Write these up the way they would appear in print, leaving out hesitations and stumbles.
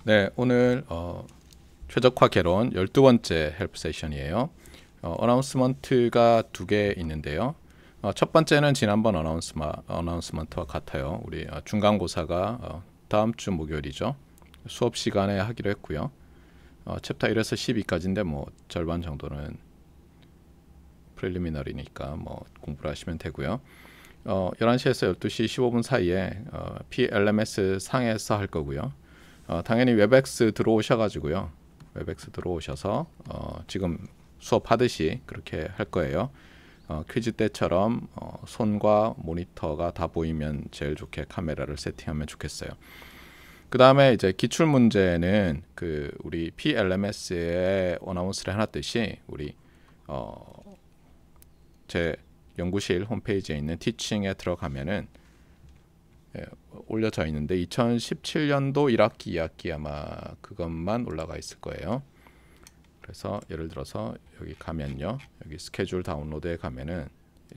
네, 오늘 최적화 개론 12번째 헬프 세션이에요. 어나운스먼트가 두 개 있는데요. 첫 번째는 지난번 어나운스먼트와 같아요. 우리 중간고사가 다음 주 목요일이죠. 수업 시간에 하기로 했고요. 챕터 1에서 12까지인데 뭐 절반 정도는 프릴리미너리니까 뭐 공부를 하시면 되고요. 11시에서 12시 15분 사이에 PLMS 상에서 할 거고요. 당연히 웹엑스 들어오셔가지고요. 웹엑스 들어오셔서 지금 수업하듯이 그렇게 할 거예요. 퀴즈 때처럼 손과 모니터가 다 보이면 제일 좋게 카메라를 세팅하면 좋겠어요. 그 다음에 이제 기출 문제는 그 우리 PLMS에 어나운스를 해놨듯이 우리 제 연구실 홈페이지에 있는 티칭에 들어가면은 올려져 있는데 2017년도 1학기 2학기 아마 그것만 올라가 있을 거예요. 그래서 예를 들어서 여기 가면요, 여기 스케줄 다운로드에 가면은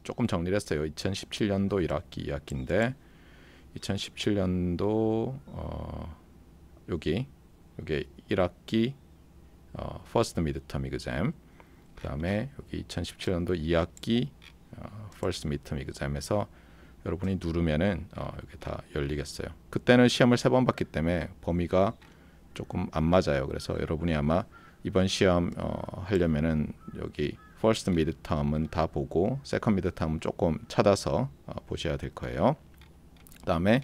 조금 정리를 했어요. 2017년도 1학기 2학기인데 2017년도 여기 1학기 First Midterm Exam, 그 다음에 여기 2017년도 2학기 First Midterm Exam에서 여러분이 누르면은 여기 다 열리겠어요. 그때는 시험을 3번 봤기 때문에 범위가 조금 안 맞아요. 그래서 여러분이 아마 이번 시험 하려면은 여기 First Midterm은 다 보고 Second Midterm은 조금 찾아서 보셔야 될 거예요. 그 다음에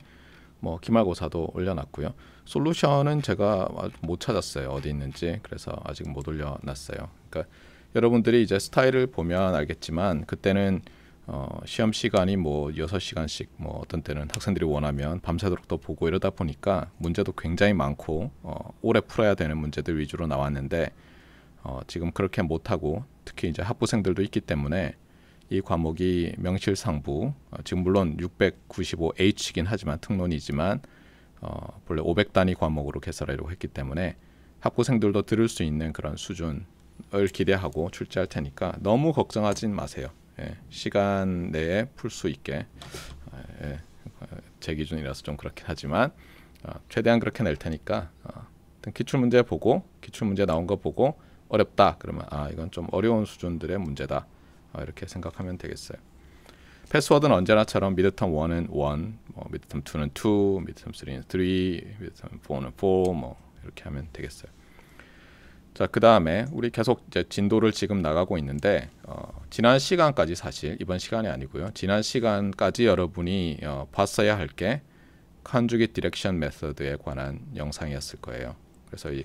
뭐 기말고사도 올려놨고요. 솔루션은 제가 못 찾았어요. 어디 있는지. 그래서 아직 못 올려놨어요. 그러니까 여러분들이 이제 스타일을 보면 알겠지만 그때는 시험 시간이 뭐 6시간씩, 뭐 어떤 때는 학생들이 원하면 밤새도록 또 보고 이러다 보니까 문제도 굉장히 많고 오래 풀어야 되는 문제들 위주로 나왔는데 지금 그렇게 못하고 특히 이제 학부생들도 있기 때문에 이 과목이 명실상부, 지금 물론 695H이긴 하지만 특론이지만 본래 500단위 과목으로 개설하려고 했기 때문에 학부생들도 들을 수 있는 그런 수준을 기대하고 출제할 테니까 너무 걱정하진 마세요. 시간 내에 풀 수 있게, 제 기준이라서 좀 그렇긴 하지만 최대한 그렇게 낼 테니까 기출 문제 보고, 기출 문제 나온 거 보고 어렵다 그러면 이건 좀 어려운 수준들의 문제다, 이렇게 생각하면 되겠어요. 패스워드는 언제나처럼 미드텀 1은 1, 뭐 미드텀 2는 2, 미드텀 3는 3, 미드텀 4는 4, 뭐 이렇게 하면 되겠어요. 자, 그 다음에 우리 계속 이제 진도를 지금 나가고 있는데 지난 시간까지, 사실 이번 시간이 아니고요, 지난 시간까지 여러분이 봤어야 할 게 칸주깃 디렉션 메서드에 관한 영상이었을 거예요. 그래서 이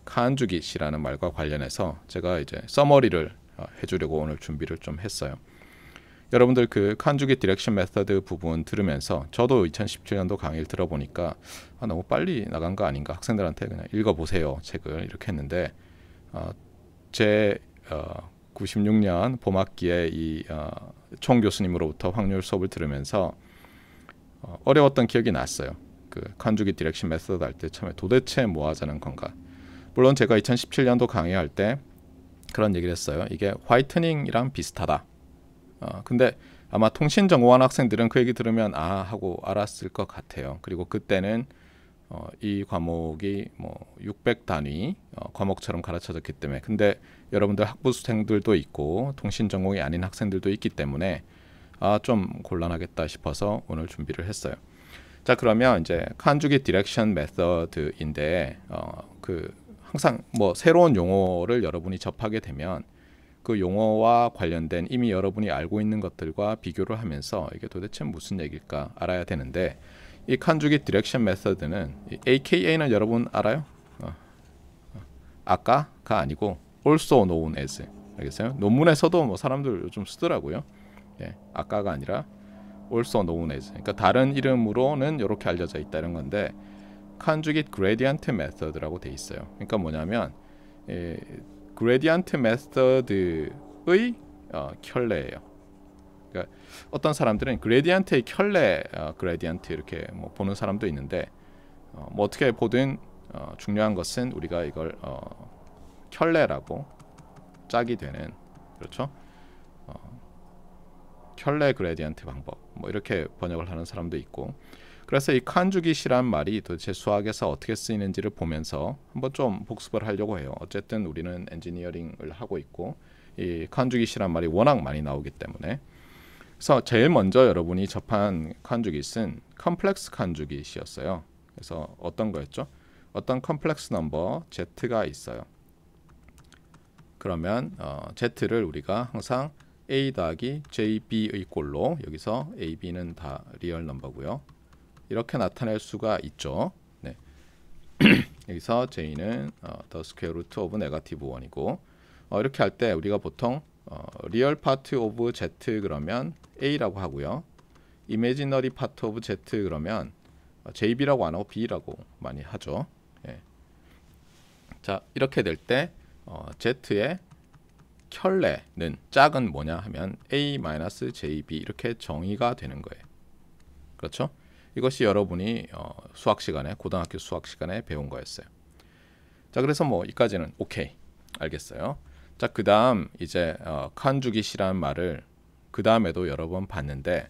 칸주깃이라는 말과 관련해서 제가 이제 서머리를 해주려고 오늘 준비를 좀 했어요. 여러분들 그 칸주깃 디렉션 메서드 부분 들으면서 저도 2017년도 강의를 들어보니까 너무 빨리 나간 거 아닌가, 학생들한테 그냥 읽어보세요 책을, 이렇게 했는데 제 96년 봄학기에 이 총 교수님으로부터 확률 수업을 들으면서 어려웠던 기억이 났어요. 그 칸주깃 디렉션 메서드 할 때 처음에 도대체 뭐 하자는 건가. 물론 제가 2017년도 강의할 때 그런 얘기를 했어요. 이게 화이트닝이랑 비슷하다. 근데 아마 통신정보원 학생들은 그 얘기 들으면 하고 알았을 것 같아요. 그리고 그때는 이 과목이 뭐 600단위 과목처럼 가르쳐졌기 때문에, 근데 여러분들 학부생들도 있고 통신전공이 아닌 학생들도 있기 때문에 좀 곤란하겠다 싶어서 오늘 준비를 했어요. 자, 그러면 이제 칸주깃 디렉션 메서드인데 그 항상 뭐 새로운 용어를 여러분이 접하게 되면 그 용어와 관련된 이미 여러분이 알고 있는 것들과 비교를 하면서 이게 도대체 무슨 얘기일까 알아야 되는데, 이 칸주깃 디렉션 메서드는 AKA는 여러분 알아요? 아까가 아니고 also known as, 알겠어요? 논문에서도 뭐 사람들 요즘 쓰더라고요. 아까가 아니라 also known as, 그러니까 다른 이름으로는 이렇게 알려져 있다 이런 건데, 칸주깃 그레디언트 메서드라고 돼 있어요. 그러니까 뭐냐면 그레디언트 메서드의 켤레예요. 그러니까 어떤 사람들은 그레디언트의 켤레, 그레디언트 이렇게 뭐 보는 사람도 있는데 뭐 어떻게 보든 중요한 것은 우리가 이걸 켤레라고 짝이 되는, 그렇죠? 켤레 그레디언트 방법, 뭐 이렇게 번역을 하는 사람도 있고, 그래서 이 컨주깃이란 말이 도대체 수학에서 어떻게 쓰이는지를 보면서 한번 좀 복습을 하려고 해요. 어쨌든 우리는 엔지니어링을 하고 있고 이 컨주깃이란 말이 워낙 많이 나오기 때문에. 그래서 제일 먼저 여러분이 접한 컨주깃은 컴플렉스 컨주깃이었어요. 그래서 어떤 거였죠? 어떤 컴플렉스 넘버 z가 있어요. 그러면 z를 우리가 항상 a 더하기 jb의 꼴로, 여기서 a, b는 다 리얼 넘버고요. 이렇게 나타낼 수가 있죠. 네. 여기서 j는 the square root of negative 1이고 이렇게 할 때 우리가 보통 real part of z 그러면 a라고 하고요. imaginary part of z 그러면 jb라고 안 하고 b라고 많이 하죠. 예. 자, 이렇게 될 때 z의 켤레는 짝은 뭐냐 하면 a-jb 이렇게 정의가 되는 거예요. 그렇죠? 이것이 여러분이 수학 시간에, 고등학교 수학 시간에 배운 거였어요. 자, 그래서 뭐 이까지는 오케이, 알겠어요. 자, 그다음 이제 컨주깃이라는 말을 그 다음에도 여러 번 봤는데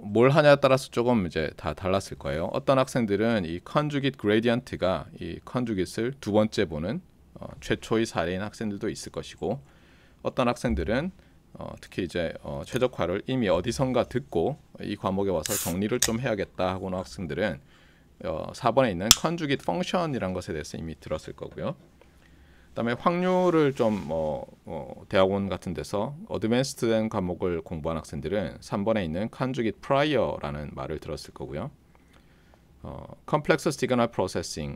뭘 하냐에 따라서 조금 이제 다 달랐을 거예요. 어떤 학생들은 이 컨주깃 그레디언트가 이 컨주깃을 두 번째 보는 최초의 사례인 학생들도 있을 것이고, 어떤 학생들은 특히 이제 최적화를 이미 어디선가 듣고 이 과목에 와서 정리를 좀 해야겠다 하고는 학생들은 4번에 있는 컨주깃 펑션이란 것에 대해서 이미 들었을 거고요. 그다음에 확률을 좀 대학원 같은 데서 어드밴스드된 과목을 공부한 학생들은 3번에 있는 컨주깃 프라이어라는 말을 들었을 거고요. 컴플렉스 시그널 프로세싱,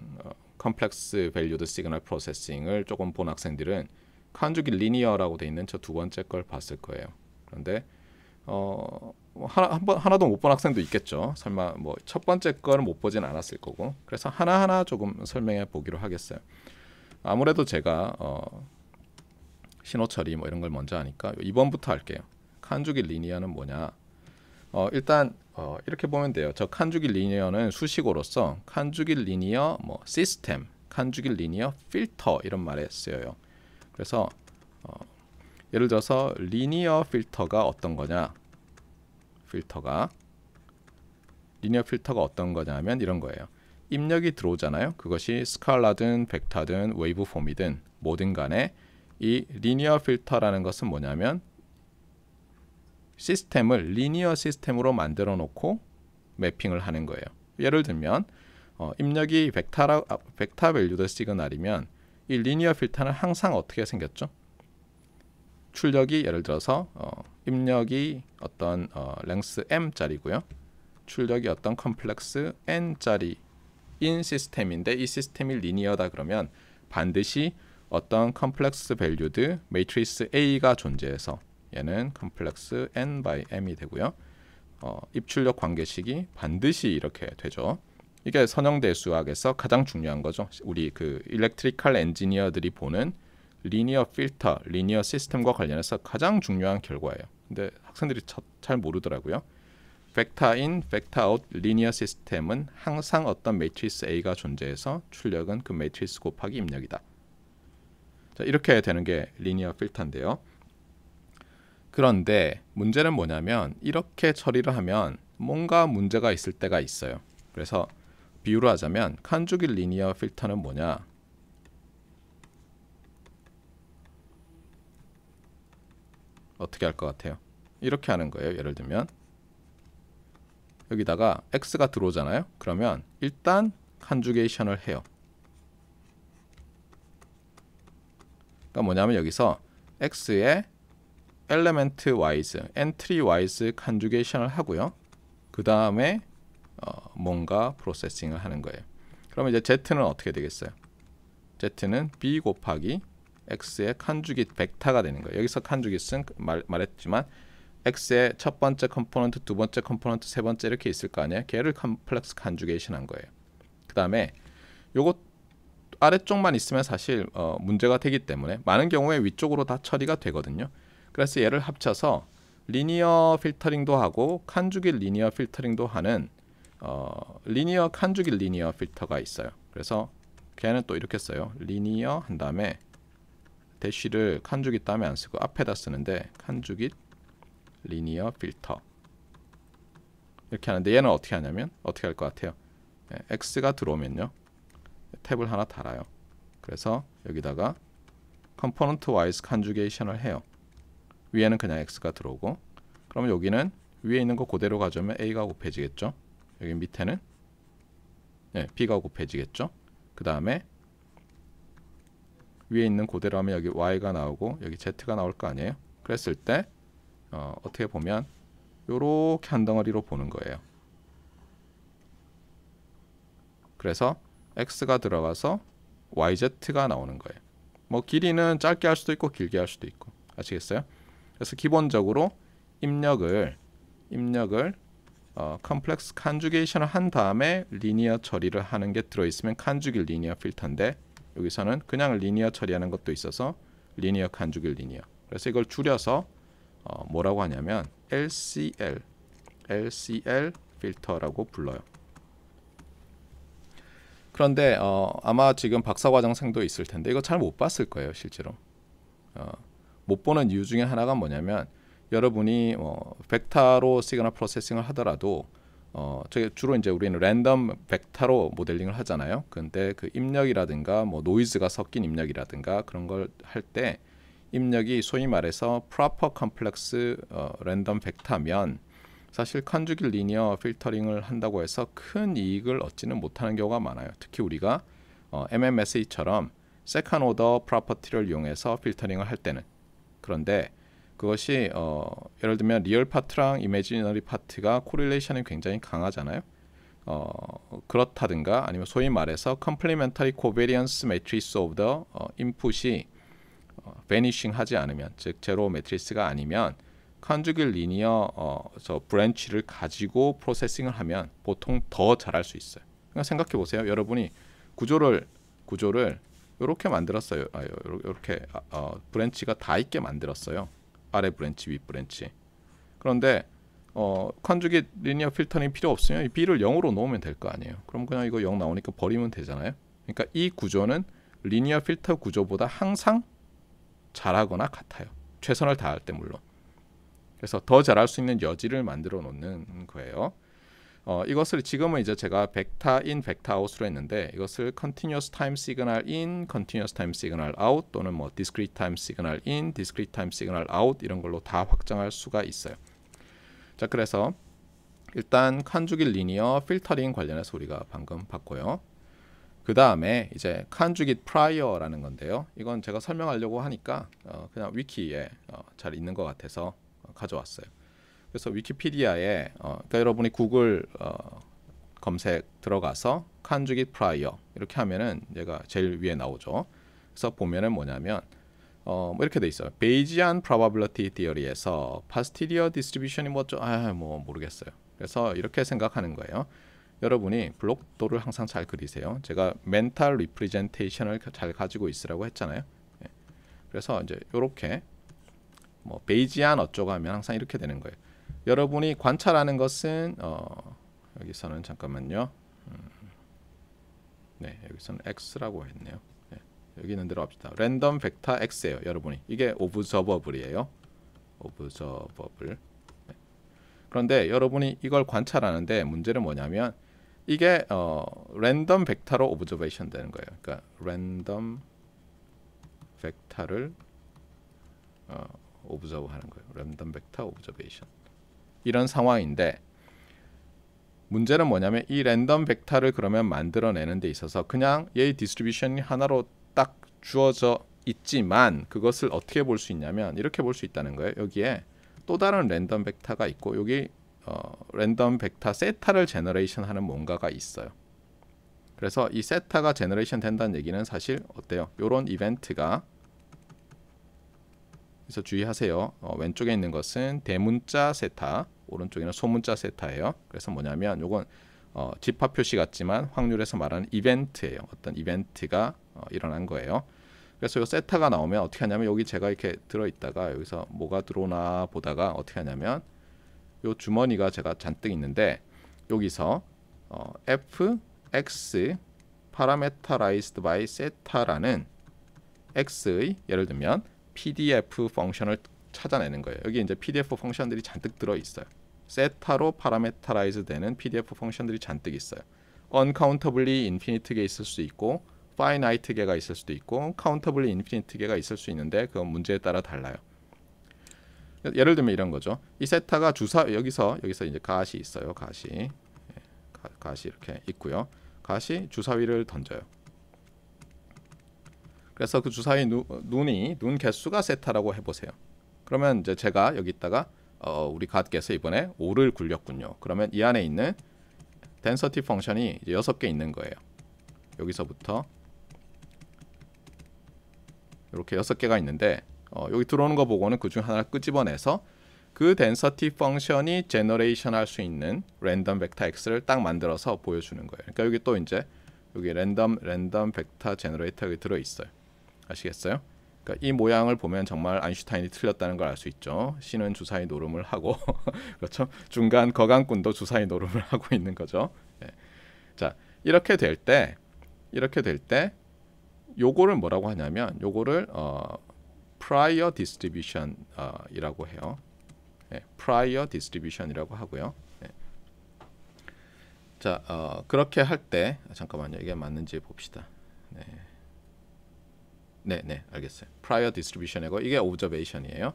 컴플렉스 밸류드 시그널 프로세싱을 조금 본 학생들은 컨주깃 리니어라고 돼 있는 저 두 번째 걸 봤을 거예요. 그런데 하나도 못 본 학생도 있겠죠. 설마 뭐 첫 번째 거를 못 보진 않았을 거고. 그래서 하나하나 조금 설명해 보기로 하겠어요. 아무래도 제가 신호 처리 뭐 이런 걸 먼저 하니까 2번부터 할게요. 컨주깃 리니어는 뭐냐? 일단 이렇게 보면 돼요. 저 컨주깃 리니어는 수식어로서 컨주깃 리니어 뭐 시스템, 컨주깃 리니어 필터 이런 말에 쓰여요. 그래서 예를 들어서 리니어 필터가 어떤 거냐? 리니어 필터가 어떤 거냐면 이런 거예요. 입력이 들어오잖아요. 그것이 스칼라든 벡터든 웨이브 폼이든 뭐든 간에 이 리니어 필터라는 것은 뭐냐면 시스템을 리니어 시스템으로 만들어 놓고 매핑을 하는 거예요. 예를 들면 입력이 벡터 밸류드 시그널이면 이 리니어 필터는 항상 어떻게 생겼죠? 출력이 예를 들어서 입력이 어떤 랭스 m짜리고요. 출력이 어떤 컴플렉스 n짜리 인 시스템인데 이 시스템이 리니어다 그러면 반드시 어떤 컴플렉스 밸류드 매트리스 A가 존재해서 얘는 컴플렉스 n by m이 되고요. 입출력 관계식이 반드시 이렇게 되죠. 이게 선형대 수학에서 가장 중요한 거죠. 우리 그 일렉트리컬 엔지니어들이 보는 리니어 필터, 리니어 시스템과 관련해서 가장 중요한 결과예요. 근데 학생들이 잘 모르더라고요. 벡터 인, 벡터 아웃 리니어 시스템은 항상 어떤 매트리스 A가 존재해서 출력은 그 매트리스 곱하기 입력이다. 자, 이렇게 되는 게 리니어 필터인데요. 그런데 문제는 뭐냐면 이렇게 처리를 하면 뭔가 문제가 있을 때가 있어요. 그래서 비유를 하자면 컨주깃 리니어 필터는 뭐냐? 어떻게 할 것 같아요? 이렇게 하는 거예요. 예를 들면 여기다가 x가 들어오잖아요. 그러면 일단 컨주게이션을 해요. 그러니까 뭐냐면 여기서 x의 엘리멘트 와이즈, 엔트리 와이즈 컨주게이션을 하고요. 그 다음에 뭔가 프로세싱을 하는 거예요. 그러면 이제 z는 어떻게 되겠어요? z는 b 곱하기 x의 컨주깃 벡터가 되는 거예요. 여기서 컨주깃은 말했지만 x의 첫 번째 컴포넌트, 두 번째 컴포넌트, 세 번째 이렇게 있을 거 아니에요. 걔를 컴플렉스 컨주게이션 한 거예요. 그 다음에 요거 아래쪽만 있으면 사실 문제가 되기 때문에 많은 경우에 위쪽으로 다 처리가 되거든요. 그래서 얘를 합쳐서 리니어 필터링도 하고 컨주깃 리니어 필터링도 하는 리니어 컨주깃 리니어 필터가 있어요. 그래서 걔는 또 이렇게 써요. 리니어 한 다음에 대쉬를 컨주깃 다음에 안 쓰고 앞에다 쓰는데 컨주깃 리니어 필터 이렇게 하는데 얘는 어떻게 하냐면 어떻게 할 것 같아요? x가 들어오면요. 탭을 하나 달아요. 그래서 여기다가 component wise conjugation을 해요. 위에는 그냥 x가 들어오고 그러면 여기는 위에 있는 거 그대로 가져오면 a가 곱해지겠죠. 여기 밑에는 b가 곱해지겠죠. 그 다음에 위에 있는 그대로 하면 여기 y가 나오고 여기 z가 나올 거 아니에요. 그랬을 때 어떻게 보면 요렇게 한 덩어리로 보는 거예요. 그래서 x가 들어가서 yz가 나오는 거예요. 뭐 길이는 짧게 할 수도 있고 길게 할 수도 있고 아시겠어요? 그래서 기본적으로 입력을 컴플렉스 컨주게이션을 한 다음에 리니어 처리를 하는 게 들어있으면 컨주길 리니어 필터인데 여기서는 그냥 리니어 처리하는 것도 있어서 리니어 컨주길 리니어. 그래서 이걸 줄여서 뭐라고 하냐면 LCL 필터라고 불러요. 그런데 아마 지금 박사과정생도 있을 텐데 이거 잘 못 봤을 거예요, 실제로. 못 보는 이유 중에 하나가 뭐냐면 여러분이 벡터로 시그널 프로세싱을 하더라도 주로 이제 우리는 랜덤 벡터로 모델링을 하잖아요. 근데 그 입력이라든가 뭐 노이즈가 섞인 입력이라든가 그런 걸 할 때 입력이 소위 말해서 proper complex 랜덤 벡터면 사실 컨주길 리니어 필터링을 한다고 해서 큰 이익을 얻지는 못하는 경우가 많아요. 특히 우리가 MMSE처럼 세컨 오더 프로퍼티를 이용해서 필터링을 할 때는. 그런데 그것이 예를 들면 리얼 파트랑 이미지너리 파트가 코릴레이션이 굉장히 강하잖아요. 그렇다든가 아니면 소위 말해서 complementary covariance matrix of the input이 vanishing 하지 않으면, 즉 제로 매트리스가 아니면 컨주길 리니어 저 브랜치를 가지고 프로세싱을 하면 보통 더 잘할 수 있어요. 그러니까 생각해 보세요. 여러분이 구조를 이렇게 만들었어요. 이렇게 브랜치가 다 있게 만들었어요. 아래 브랜치, 윗 브랜치. 그런데 컨주길 리니어 필터링 필요 없으면 이 b를 0으로 놓으면 될 거 아니에요. 그럼 그냥 이거 0 나오니까 버리면 되잖아요. 그러니까 이 구조는 리니어 필터 구조보다 항상 잘하거나 같아요. 최선을 다할 때 물론. 그래서 더 잘할 수 있는 여지를 만들어 놓는 거예요. 이것을 지금은 이제 제가 벡터 인, 벡터 아웃으로 했는데 이것을 continuous time signal in, continuous time signal out 또는 뭐 discrete time signal in, discrete time signal out 이런 걸로 다 확장할 수가 있어요. 자, 그래서 일단 컨주길 리니어 필터링 관련해서 우리가 방금 봤고요. 그 다음에 이제 컨주깃 프라이어라는 건데요. 이건 제가 설명하려고 하니까 그냥 위키에 잘 있는 것 같아서 가져왔어요. 그래서 위키피디아에 그러니까 여러분이 구글 검색 들어가서 컨주깃 프라이어 이렇게 하면은 얘가 제일 위에 나오죠. 그래서 보면은 뭐냐면 뭐 이렇게 돼 있어요. 베이지안 프로바빌리티 티어리에서 파스티리어 디스트리뷰션이 뭐 모르겠어요. 그래서 이렇게 생각하는 거예요. 여러분이 블록도를 항상 잘 그리세요. 제가 멘탈 리프레젠테이션을 잘 가지고 있으라고 했잖아요. 그래서 이제 이렇게 뭐 베이지안 어쩌고 하면 항상 이렇게 되는 거예요. 여러분이 관찰하는 것은 여기서는 잠깐만요. 네, 여기서는 x라고 했네요. 네, 여기 있는 대로 합시다. 랜덤 벡터 x예요, 여러분이. 이게 오브저버블이에요. 오브저버블. 네. 그런데 여러분이 이걸 관찰하는데 문제는 뭐냐면 이게 랜덤 벡터로 오브저베이션 되는 거예요. 그러니까 랜덤 벡터를 오브저브 하는 거예요. 랜덤 벡터 오브저베이션. 이런 상황인데 문제는 뭐냐면 이 랜덤 벡터를 그러면 만들어내는 데 있어서 그냥 얘의 디스트리뷰션이 하나로 딱 주어져 있지만 그것을 어떻게 볼 수 있냐면 이렇게 볼 수 있다는 거예요. 여기에 또 다른 랜덤 벡터가 있고 여기 랜덤 벡터 세타를 제너레이션 하는 뭔가가 있어요. 그래서 이 세타가 제너레이션 된다는 얘기는 사실 어때요? 이런 이벤트가 그래서 주의하세요. 왼쪽에 있는 것은 대문자 세타, 오른쪽에는 소문자 세타예요. 그래서 뭐냐면 이건 집합 표시 같지만 확률에서 말하는 이벤트예요. 어떤 이벤트가 일어난 거예요. 그래서 이 세타가 나오면 어떻게 하냐면 여기 제가 이렇게 들어있다가 여기서 뭐가 들어오나 보다가 어떻게 하냐면 이 주머니가 제가 잔뜩 있는데 여기서 fx parameterized by 세타라는 x의 예를 들면 PDF 펑션을 찾아내는 거예요. 여기 이제 PDF 펑션들이 잔뜩 들어 있어요. 세타로 파라메터라이즈 되는 PDF 펑션들이 잔뜩 있어요. uncountably infinite가 있을 수 있고 finite계가 있을 수도 있고 countably infinite계가 있을 수 있는데 그건 문제에 따라 달라요. 예를 들면 이런 거죠. 이 세타가 주사 여기서 이제 가시 있어요. 가시 이렇게 있고요. 가시 주사위를 던져요. 그래서 그 주사위 눈 개수가 세타라고 해보세요. 그러면 이제 제가 여기다가 우리 갓께서 이번에 5를 굴렸군요. 그러면 이 안에 있는 density 펑션이 이제 6개 있는 거예요. 여기서부터 이렇게 6개가 있는데 여기 들어오는 거 보고는 그중 하나를 끄집어내서 그 density 펑션이 제너레이션 할 수 있는 랜덤 벡터 x를 딱 만들어서 보여주는 거예요. 그러니까 여기 또 이제 여기 랜덤 벡터 제너레이터가 들어 있어요. 아시겠어요? 그러니까 이 모양을 보면 정말 아인슈타인이 틀렸다는 걸 알 수 있죠. C는 주사위 노름을 하고 그렇죠. 중간 거강꾼도 주사위 노름을 하고 있는 거죠. 네. 자, 이렇게 될 때 요거를 뭐라고 하냐면 요거를 prior distribution 이라고 해요. 네, prior distribution이라고 하고요. 네. 자, 그렇게 할 때 잠깐만요. 이게 맞는지 봅시다. 네, 알겠어요. prior distribution이고 이게 observation이에요.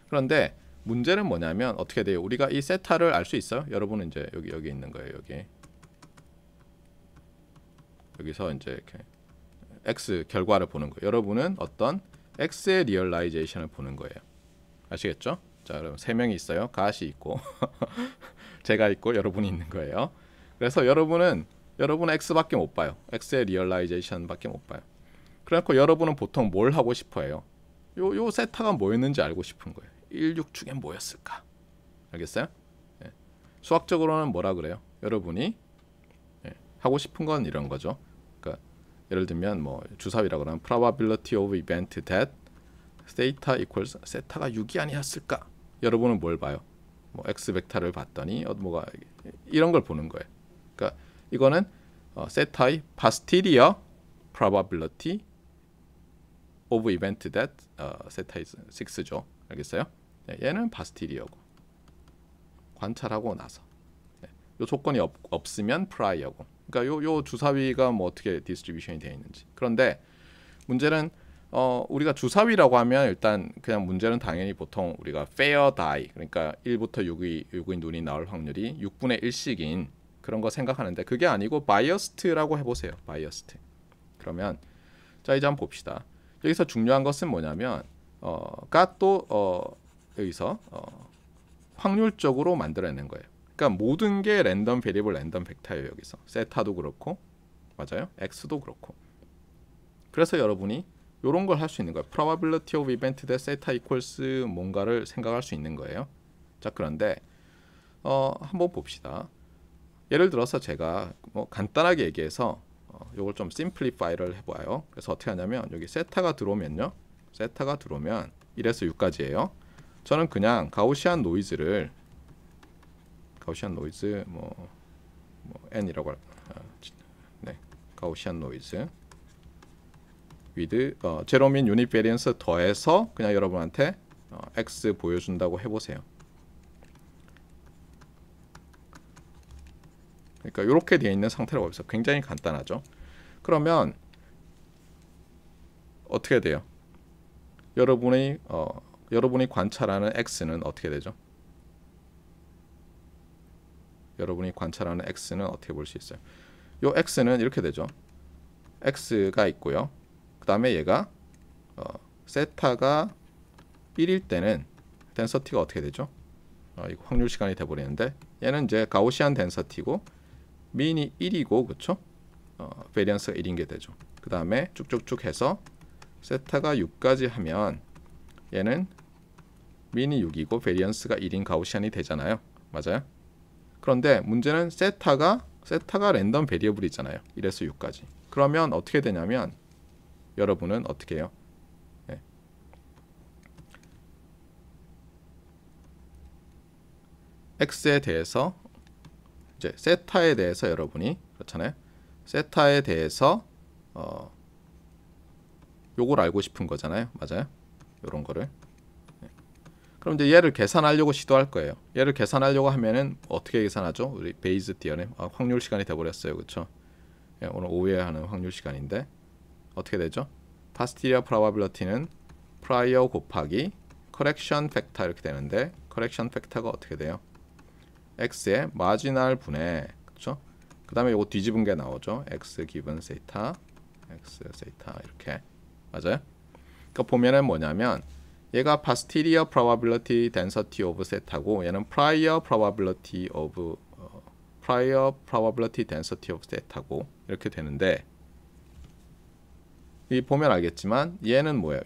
그런데 문제는 뭐냐면 어떻게 돼요? 우리가 이 세타를 알 수 있어요? 여러분은 이제 여기 있는 거예요. 여기서 이제 이렇게 x 결과를 보는 거예요. 여러분은 어떤 x의 리얼라이제이션을 보는 거예요. 아시겠죠? 자, 그럼 3명이 있어요. 가시 있고 제가 있고 여러분이 있는 거예요. 그래서 여러분은 x밖에 못 봐요. x의 리얼라이제이션밖에 못 봐요. 그래서 여러분은 보통 뭘 하고 싶어해요? 요 세타가 뭐였는지 알고 싶은 거예요. 16축엔 뭐였을까? 알겠어요? 네. 수학적으로는 뭐라 그래요? 여러분이 하고 싶은 건 이런 거죠. 그러니까 예를 들면 뭐 주사위라고 하면 probability of event that theta equals 세타가 6이 아니었을까? 여러분은 뭘 봐요? 뭐 x 벡터를 봤더니 뭐가 이런 걸 보는 거예요. 그러니까 이거는 세타의 posterior probability of event that theta is 6죠. 알겠어요? 네, 얘는 posterior고 관찰하고 나서 요 조건이 없으면 prior고. 그러니까 요 주사위가 뭐 어떻게 디스트리뷰션이 되어 있는지. 그런데 문제는 우리가 주사위라고 하면 일단 그냥 문제는 당연히 보통 우리가 fair die 그러니까 1부터 6의 눈이 나올 확률이 6분의 1씩인 그런 거 생각하는데 그게 아니고 biased라고 해보세요. biased. 그러면 자 이제 한번 봅시다. 여기서 중요한 것은 뭐냐면 또 여기서 확률적으로 만들어내는 거예요. 그러니까 모든 게 랜덤 베리블 랜덤 벡터예요. 여기서 세타도 그렇고 맞아요. x도 그렇고. 그래서 여러분이 이런 걸 할 수 있는 거예요. probability of event that theta equals 뭔가를 생각할 수 있는 거예요. 자 그런데 한번 봅시다. 예를 들어서 제가 뭐 간단하게 얘기해서 이걸 좀 심플리파이를 해봐요. 그래서 어떻게 하냐면 여기 세타가 들어오면요. 세타가 들어오면 1에서 6까지예요. 저는 그냥 가우시안 노이즈 뭐 n이라고 가우시안 노이즈 with 제로민 유닛 베리언스 더해서 그냥 여러분한테 x 보여준다고 해보세요. 그러니까 이렇게 되어 있는 상태라고 해서 굉장히 간단하죠. 그러면 어떻게 돼요? 여러분이 관찰하는 x는 어떻게 되죠? 여러분이 관찰하는 x는 어떻게 볼 수 있어요? 요 x는 이렇게 되죠. x가 있고요. 그 다음에 얘가 세타가 1일 때는 덴서티가 어떻게 되죠? 이거 확률 시간이 돼버리는데 얘는 이제 가우시안 덴서티고 민이 1이고 그쵸? 베리언스가 1인 게 되죠. 그 다음에 쭉쭉쭉 해서 세타가 6까지 하면 얘는 민이 6이고 베리언스가 1인 가우시안이 되잖아요. 맞아요? 그런데 문제는 세타가 랜덤 베리어블이잖아요. 1에서 6까지. 그러면 어떻게 되냐면 여러분은 어떻게 해요? 네. x에 대해서 이제 세타에 대해서 여러분이 그렇잖아요. 세타에 대해서 요걸 알고 싶은 거잖아요. 맞아요? 요런 거를. 네. 그럼 이제 얘를 계산하려고 시도할 거예요. 얘를 계산하려고 하면은 어떻게 계산하죠? 우리 베이즈 디어렘 확률 시간이 돼버렸어요, 그렇죠? 예, 오늘 오후에 하는 확률 시간인데 어떻게 되죠? posterior probability는 prior 곱하기 correction factor 이렇게 되는데 correction factor가 어떻게 돼요? x의 마지널 분의 그렇죠? 그 다음에 이거 뒤집은 게 나오죠. x given theta, x theta 이렇게 맞아요? 그러니까 보면은 뭐냐면 얘가 posterior probability density of theta고 얘는 prior probability density of theta고 이렇게 되는데 이 보면 알겠지만 얘는 뭐예요?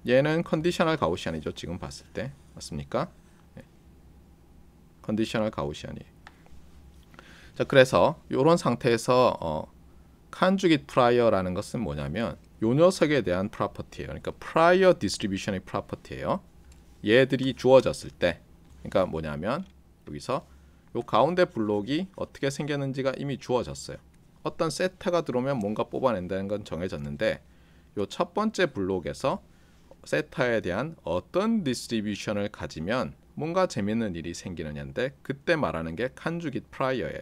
얘는 컨디셔널 가우시안이죠. 지금 봤을 때 맞습니까? 네. 컨디셔널 가우시안이에요. 자, 그래서 이런 상태에서 컨주게이트 프라이어라는 것은 뭐냐면 요 녀석에 대한 프로퍼티예요. 그러니까 프라이어 디스트리뷰션의 프로퍼티예요. 얘들이 주어졌을 때, 그러니까 뭐냐면 여기서 요 가운데 블록이 어떻게 생겼는지가 이미 주어졌어요. 어떤 세타가 들어오면 뭔가 뽑아낸다는 건 정해졌는데 요 첫 번째 블록에서 세타에 대한 어떤 디스트리뷰션을 가지면 뭔가 재밌는 일이 생기느냐인데 그때 말하는 게 컨주게이트 프라이어예요.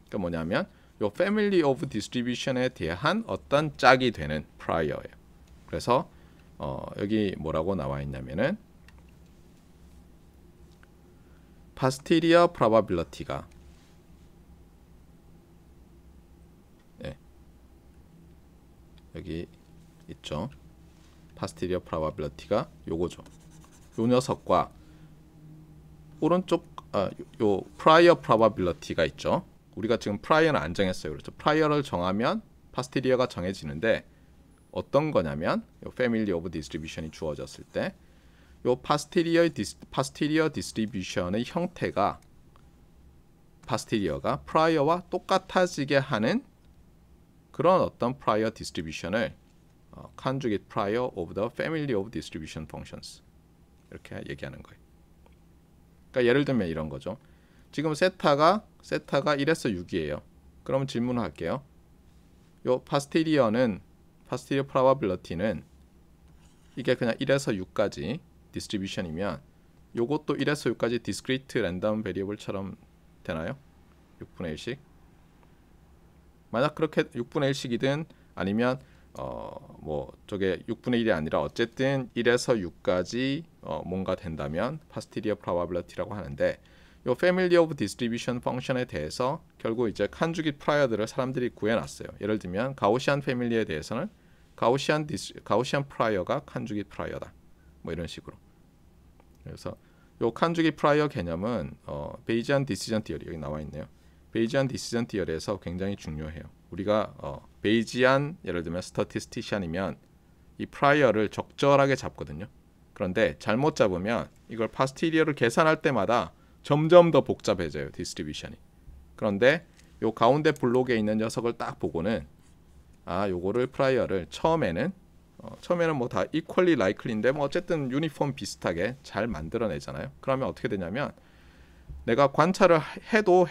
그러니까 뭐냐면 요 family of distribution에 대한 어떤 짝이 되는 prior예요. 그래서 여기 뭐라고 나와 있냐면은 posterior probability가 네, 여기 있죠. posterior probability가 요거죠. 요 녀석과 오른쪽 요 prior probability가 있죠. 우리가 지금 프라이어는 안 정했어요. 그렇죠? 프라이어를 정하면 파스티리어가 정해지는데 어떤 거냐면 요 패밀리 오브 디스트리뷰션이 주어졌을 때 요 파스티리어 디스트리뷰션의 형태가 파스티리어가 프라이어와 똑같아지게 하는 그런 어떤 프라이어 디스트리뷰션을 conjugate prior of the family of distribution functions 이렇게 얘기하는 거예요. 그러니까 예를 들면 이런 거죠. 지금 세타가 1에서 6이에요. 그럼 질문을 할게요. 요 posterior probability는 이게 그냥 1에서 6까지 디스트리뷰션이면 요것도 1에서 6까지 discrete random variable처럼 되나요? 6분의 1씩? 만약 그렇게 6분의 1씩이든 아니면 뭐 저게 6분의 1이 아니라 어쨌든 1에서 6까지 뭔가 된다면 posterior probability라고 하는데 요 family of distribution function에 대해서 결국 이제 컨주게이트 프라이어들을 사람들이 구해놨어요. 예를 들면 가우시안 패밀리에 대해서는 가우시안 프라이어가 컨주게이트 프라이어다. 뭐 이런 식으로. 그래서 요 컨주게이트 프라이어 개념은 베이지안 디시전 티어리 여기 나와 있네요. 베이지안 디시전 티어리에서 굉장히 중요해요. 우리가 베이지안 예를 들면 스태티스티션이면 이 프라이어를 적절하게 잡거든요. 그런데 잘못 잡으면 이걸 파스티리어를 계산할 때마다 점점 더 복잡해져요. 디스트리뷰션이. 그런데 요 가운데 블록에 있는 녀석을 딱 보고는 요거를 프라이어를 처음에는 뭐 다 equally likely인데 뭐 어쨌든 유니폼 비슷하게 잘 만들어내잖아요. 그러면 어떻게 되냐면 내가 관찰을 해도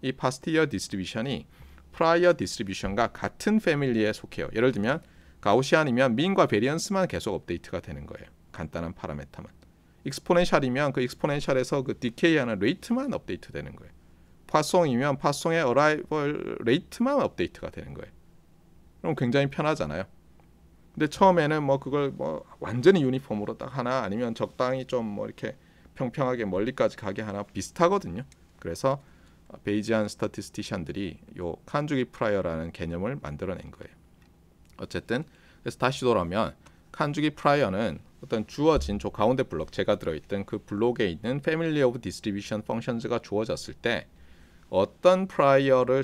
이 posterior distribution이 prior distribution과 같은 패밀리에 속해요. 예를 들면 가우시안이면 민과 베리언스만 계속 업데이트가 되는 거예요. 간단한 파라메터만. 익스포넨셜이면 그 익스포넨셜에서 그 디케이하는 레이트만 업데이트 되는 거예요. 파송이면 파송의 어라이벌 레이트만 업데이트가 되는 거예요. 그럼 굉장히 편하잖아요. 근데 처음에는 뭐 그걸 뭐 완전히 유니폼으로 딱 하나 아니면 적당히 좀 뭐 이렇게 평평하게 멀리까지 가게 하나 비슷하거든요. 그래서 베이지안 스태티스티션들이 요 컨주게이트 프라이어라는 개념을 만들어낸 거예요. 어쨌든 그래서 다시 돌아오면 컨주게이트 프라이어는 어떤 주어진 저 가운데 블록 제가 들어있던 그 블록에 있는 family of distribution functions가 주어졌을 때 어떤 프라이어를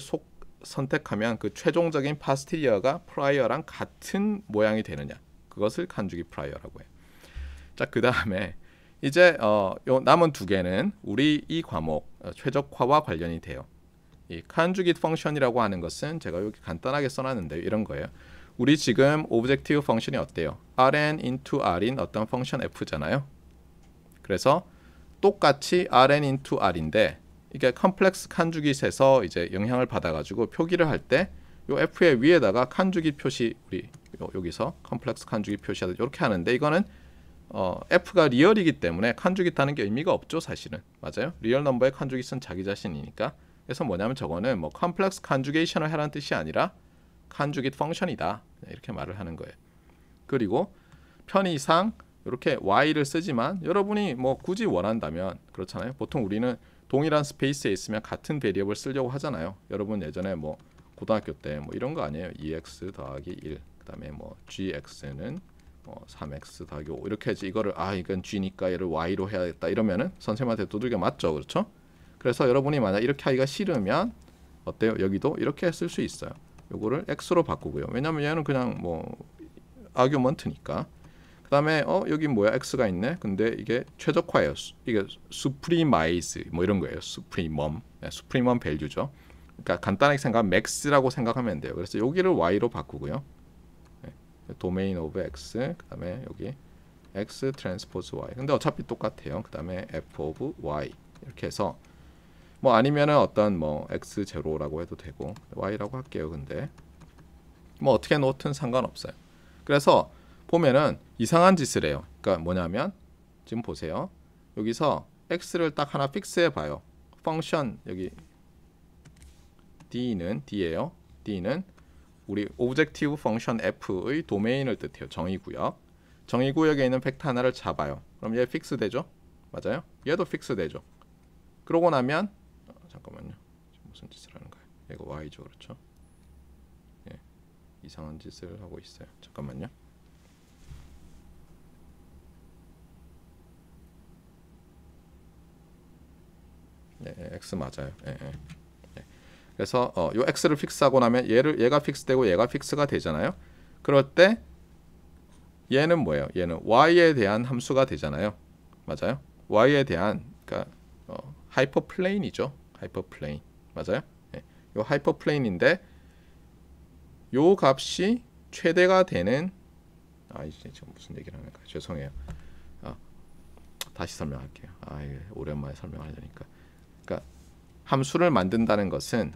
선택하면 그 최종적인 파스티리어가 프라이어랑 같은 모양이 되느냐 그것을 컨주게이트 프라이어라고 해요. 자, 그 다음에 이제 요 남은 두 개는 우리 이 과목 최적화와 관련이 돼요. 이 컨주게이트 펑션이라고 하는 것은 제가 여기 간단하게 써놨는데 이런 거예요. 우리 지금 오브젝티브 펑션이 어때요? Rn into R인 어떤 펑션 f잖아요. 그래서 똑같이 Rn into R인데 이게 컴플렉스 컨주게이트에서 이제 영향을 받아가지고 표기를 할 때 요 f의 위에다가 컨주게이트 표시 우리 여기서 컴플렉스 컨주게이트 표시하듯 이렇게 하는데 이거는 f가 리얼이기 때문에 칸주깃하는 게 의미가 없죠, 사실은. 맞아요? 리얼 넘버의 칸주깃은 자기 자신이니까. 그래서 뭐냐면 저거는 뭐 컴플렉스 컨주게이션을 하라는 뜻이 아니라 칸주깃 펑션이다, 이렇게 말을 하는 거예요. 그리고 편의상 이렇게 y를 쓰지만 여러분이 뭐 굳이 원한다면 그렇잖아요. 보통 우리는 동일한 스페이스에 있으면 같은 베리어블 쓰려고 하잖아요. 여러분 예전에 뭐 고등학교 때 뭐 이런 거 아니에요? 2x 더하기 1, 그다음에 뭐 gx는 3x 더하기 5 이렇게 해서 이거를 이건 g니까 얘를 y로 해야겠다 이러면은 선생님한테 두들겨 맞죠, 그렇죠? 그래서 여러분이 만약 이렇게 하기가 싫으면 어때요? 여기도 이렇게 쓸 수 있어요. 요거를 x로 바꾸고요. 왜냐면 얘는 그냥 뭐 아규먼트니까. 그다음에 여기 뭐야, x가 있네. 근데 이게 최적화예요. 이게 supremize 뭐 이런 거예요. supremum 밸류죠. 그러니까 간단하게 생각하면 max라고 생각하면 돼요. 그래서 여기를 y로 바꾸고요. domain of x, 그다음에 여기 x transpose y. 근데 어차피 똑같아요. 그다음에 f of y 이렇게 해서 뭐 아니면은 어떤 뭐 x 제로라고 해도 되고 y라고 할게요. 근데 뭐 어떻게 놓든 상관없어요. 그래서 보면은 이상한 짓을 해요. 그러니까 뭐냐면 지금 보세요. 여기서 x를 딱 하나 픽스해 봐요. 펑션 여기 d예요. d는 우리 오브젝티브 펑션 f의 도메인을 뜻해요. 정의구역. 정의구역에 있는 벡터 하나를 잡아요. 그럼 얘 픽스 되죠? 맞아요? 얘도 픽스 되죠. 그러고 나면 잠깐만요. 무슨 짓을 하는 거예요? 이거 y죠, 그렇죠? 예, 이상한 짓을 하고 있어요. 잠깐만요. 네, x 맞아요. 예. 그래서 요 x를 픽스하고 나면 얘가 픽스되고 얘가 픽스가 되잖아요. 그럴 때 얘는 뭐예요? 얘는 y에 대한 함수가 되잖아요. 맞아요? y에 대한 그러니까 하이퍼플레인이죠. 하이퍼플레인. 맞아요? 예. 요 하이퍼플레인인데 요 값이 최대가 되는 이제 지금 무슨 얘기를 하는 거예요? 죄송해요. 다시 설명할게요. 이게 오랜만에 설명하려니까. 그러니까 함수를 만든다는 것은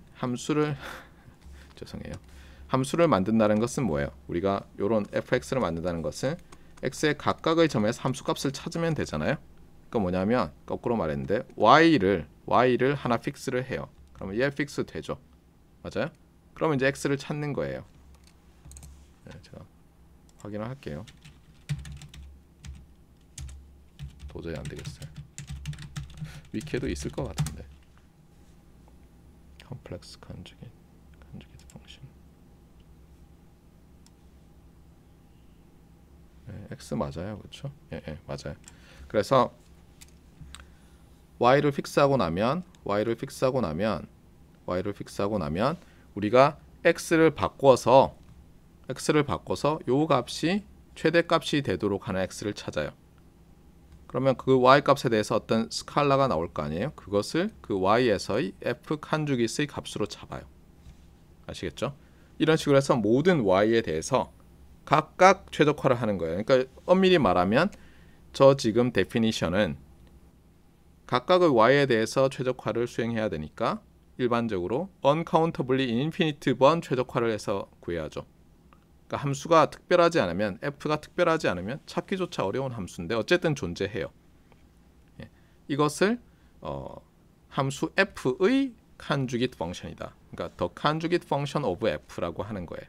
죄송해요. 함수를 만든다는 것은 뭐예요? 우리가 요런 fx를 만든다는 것은 x의 각각의 점에서 함수값을 찾으면 되잖아요. 그러니까 뭐냐면 거꾸로 말했는데 y를 하나 픽스를 해요. 그러면 얘 픽스 되죠. 맞아요? 그러면 이제 x를 찾는 거예요. 제가 확인을 할게요. 도저히 안 되겠어요. 위키에도 있을 것 같은데. 컴플렉스 컨주게이트 펑션. 네, x 맞아요, 그렇죠? 예, 맞아요. 그래서 y를 픽스하고 나면 우리가 x를 바꿔서 요 값이 최대값이 되도록 하는 x를 찾아요. 그러면 그 y 값에 대해서 어떤 스칼라가 나올 거 아니에요? 그것을 그 y에서의 f 칸주깃의 값으로 잡아요. 아시겠죠? 이런 식으로 해서 모든 y에 대해서 각각 최적화를 하는 거예요. 그러니까 엄밀히 말하면 저 지금 데피니션은 각각의 y에 대해서 최적화를 수행해야 되니까 일반적으로 uncountably infinite 번 최적화를 해서 구해야죠. 그러니까 함수가 특별하지 않으면 f가 특별하지 않으면 찾기조차 어려운 함수인데 어쨌든 존재해요. 이것을 함수 f의 칸주깃 펑션이다. 그러니까 the conjugate function of f라고 하는 거예요.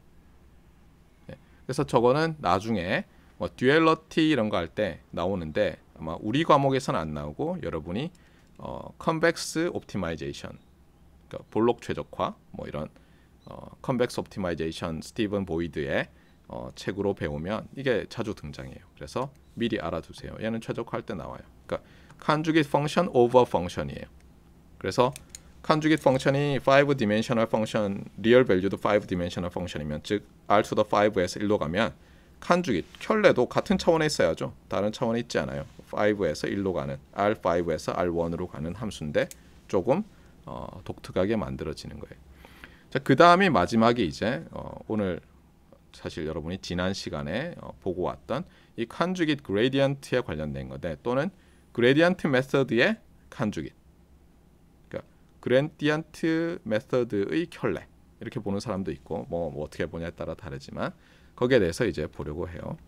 그래서 저거는 나중에 뭐 듀얼러티 이런 거 할 때 나오는데 아마 우리 과목에서는 안 나오고 여러분이 컨벡스 옵티마이제이션, 그러니까 볼록 최적화 뭐 이런 컨벡스 옵티마이제이션 스티븐 보이드의 책으로 배우면 이게 자주 등장해요. 그래서 미리 알아두세요. 얘는 최적화할 때 나와요. 그러니까 conjugate function over function이에요. 그래서 conjugate function이 5dimensional function, real valued 5dimensional function이면 즉 r to the 5에서 1로 가면 conjugate, 켤레도 같은 차원에 있어야죠. 다른 차원에 있지 않아요. 5에서 1로 가는, R5에서 R1으로 가는 함수인데 조금 독특하게 만들어지는 거예요. 자, 그 다음이 마지막이 이제 오늘 사실 여러분이 지난 시간에 보고 왔던 이 conjugate gradient에 관련된 건데 또는 gradient method의 conjugate, 그러니까 gradient method의 켤레 이렇게 보는 사람도 있고 뭐 어떻게 보냐에 따라 다르지만 거기에 대해서 이제 보려고 해요.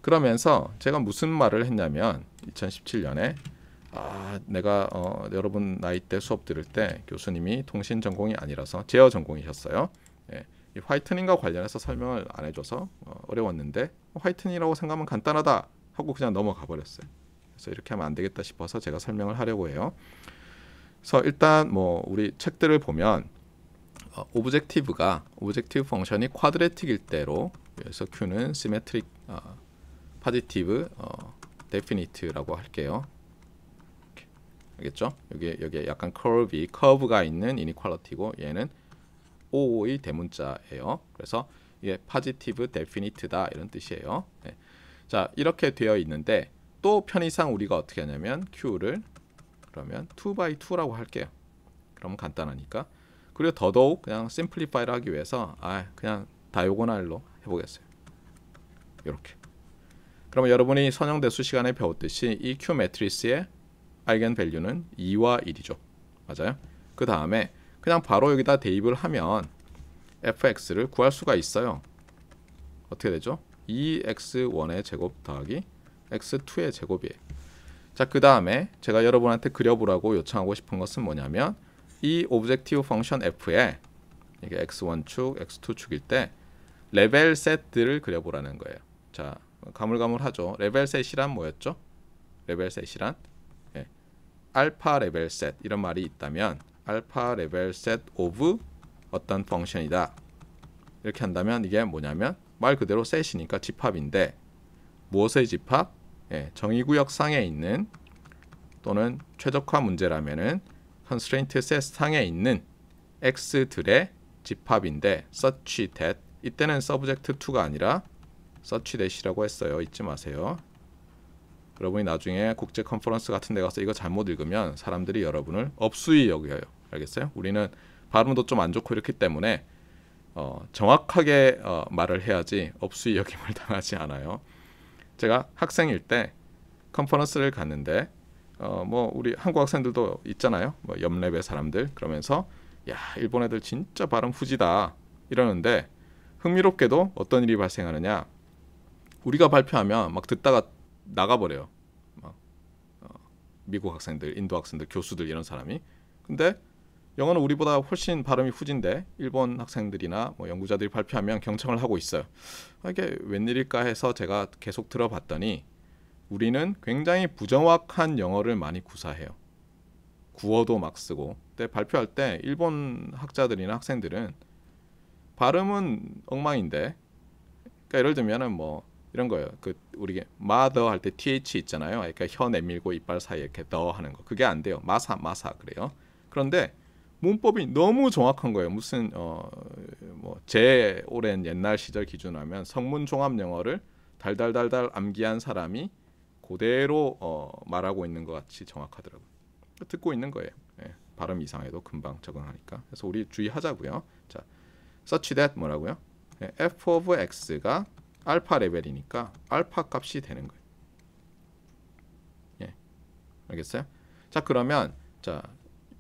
그러면서 제가 무슨 말을 했냐면 2017년에 내가 여러분 나이 때 수업 들을 때 교수님이 통신 전공이 아니라서 제어 전공이셨어요. 예, 이 화이트닝과 관련해서 설명을 안 해줘서 어려웠는데 화이트닝이라고 생각하면 간단하다 하고 그냥 넘어가 버렸어요. 그래서 이렇게 하면 안 되겠다 싶어서 제가 설명을 하려고 해요. 그래서 일단 뭐 우리 책들을 보면 오브젝티브 펑션이 쿼드레틱일 때로, 그래서 Q는 시메트릭 파지티브 데피니트라고 할게요. 이렇게. 알겠죠? 여기에 약간 커브가 있는 이니퀄리티고 얘는 O의 대문자예요. 그래서 이게 파지티브 데피니트다 이런 뜻이에요. 네. 자, 이렇게 되어 있는데 또 편의상 우리가 어떻게 하냐면 Q를 그러면 2x2라고 할게요. 그럼 간단하니까. 그리고 더더욱 그냥 심플리파이를 하기 위해서 그냥 다이고널로 해보겠어요. 이렇게. 그러면 여러분이 선형대수 시간에 배웠듯이 이 Q 매트리스의 아이겐 밸류는 2와 1이죠. 맞아요? 그 다음에 그냥 바로 여기다 대입을 하면 fx를 구할 수가 있어요. 어떻게 되죠? 2x1의 제곱 더하기 x2의 제곱이에요. 자, 그 다음에 제가 여러분한테 그려보라고 요청하고 싶은 것은 뭐냐면 이 오브젝티브 펑션 f에 이게 x1축, x2축일 때 레벨 셋들을 그려보라는 거예요. 자, 가물가물하죠. 레벨 셋이란 뭐였죠? 레벨 셋이란 알파 레벨 셋 이런 말이 있다면 알파 레벨 셋 오브 어떤 펑션이다. 이렇게 한다면 이게 뭐냐면 말 그대로 셋이니까 집합인데 무엇의 집합? 정의구역 상에 있는 또는 최적화 문제라면은 constraint set 상에 있는 x들의 집합인데 such that 이때는 subject to가 아니라 such that이라고 했어요. 잊지 마세요. 여러분이 나중에 국제 컨퍼런스 같은 데 가서 이거 잘못 읽으면 사람들이 여러분을 업수이 여겨요. 알겠어요? 우리는 발음도 좀 안 좋고 이렇기 때문에 정확하게 말을 해야지 업수이 여김을 당하지 않아요. 제가 학생일 때 컨퍼런스를 갔는데 뭐 우리 한국 학생들도 있잖아요. 뭐 옆랩의 사람들 그러면서 야, 일본 애들 진짜 발음 후지다 이러는데 흥미롭게도 어떤 일이 발생하느냐, 우리가 발표하면 막 듣다가 나가버려요. 막 미국 학생들, 인도 학생들, 교수들 이런 사람이. 근데 영어는 우리보다 훨씬 발음이 후진데 일본 학생들이나 뭐 연구자들이 발표하면 경청을 하고 있어요. 이게 웬일일까 해서 제가 계속 들어봤더니 우리는 굉장히 부정확한 영어를 많이 구사해요. 구어도 막 쓰고. 근데 발표할 때 일본 학자들이나 학생들은 발음은 엉망인데, 그러니까 예를 들면은 뭐 이런 거예요. 그 우리 mother 할 때 th 있잖아요. 그러니까 혀 내밀고 이빨 사이에 이렇게 더 하는 거. 그게 안 돼요. 마사 그래요. 그런데 문법이 너무 정확한 거예요. 무슨 뭐 제 오랜 옛날 시절 기준으로 하면 성문 종합 영어를 달달달달 암기한 사람이 그대로 말하고 있는 것 같이 정확하더라고요. 듣고 있는 거예요. 발음 이상해도 금방 적응하니까. 그래서 우리 주의하자고요. 자, such that 뭐라고요? f of x가 알파 레벨이니까 알파 값이 되는 거예요. 알겠어요? 자, 그러면 자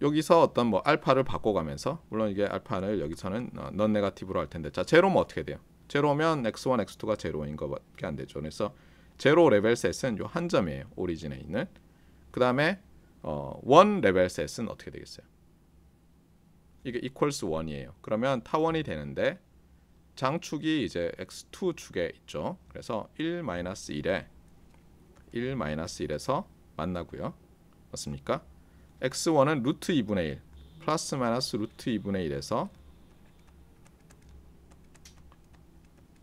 여기서 어떤 뭐 알파를 바꿔가면서, 물론 이게 알파를 여기서는 넌 네거티브로 할 텐데, 자 제로면 어떻게 돼요? 제로면 x1, x2가 제로인 것밖에 안 되죠. 그래서 제로 레벨 셋은 요 한 점이에요. 오리진에 있는. 그 다음에 원 레벨 셋은 어떻게 되겠어요? 이게 equals 1이에요. 그러면 타원이 되는데 장축이 이제 x2 축에 있죠. 그래서 1-1에 1-1에서 만나고요. 맞습니까? x1은 루트 2분의 1 플러스 마이너스 루트 2분의 1에서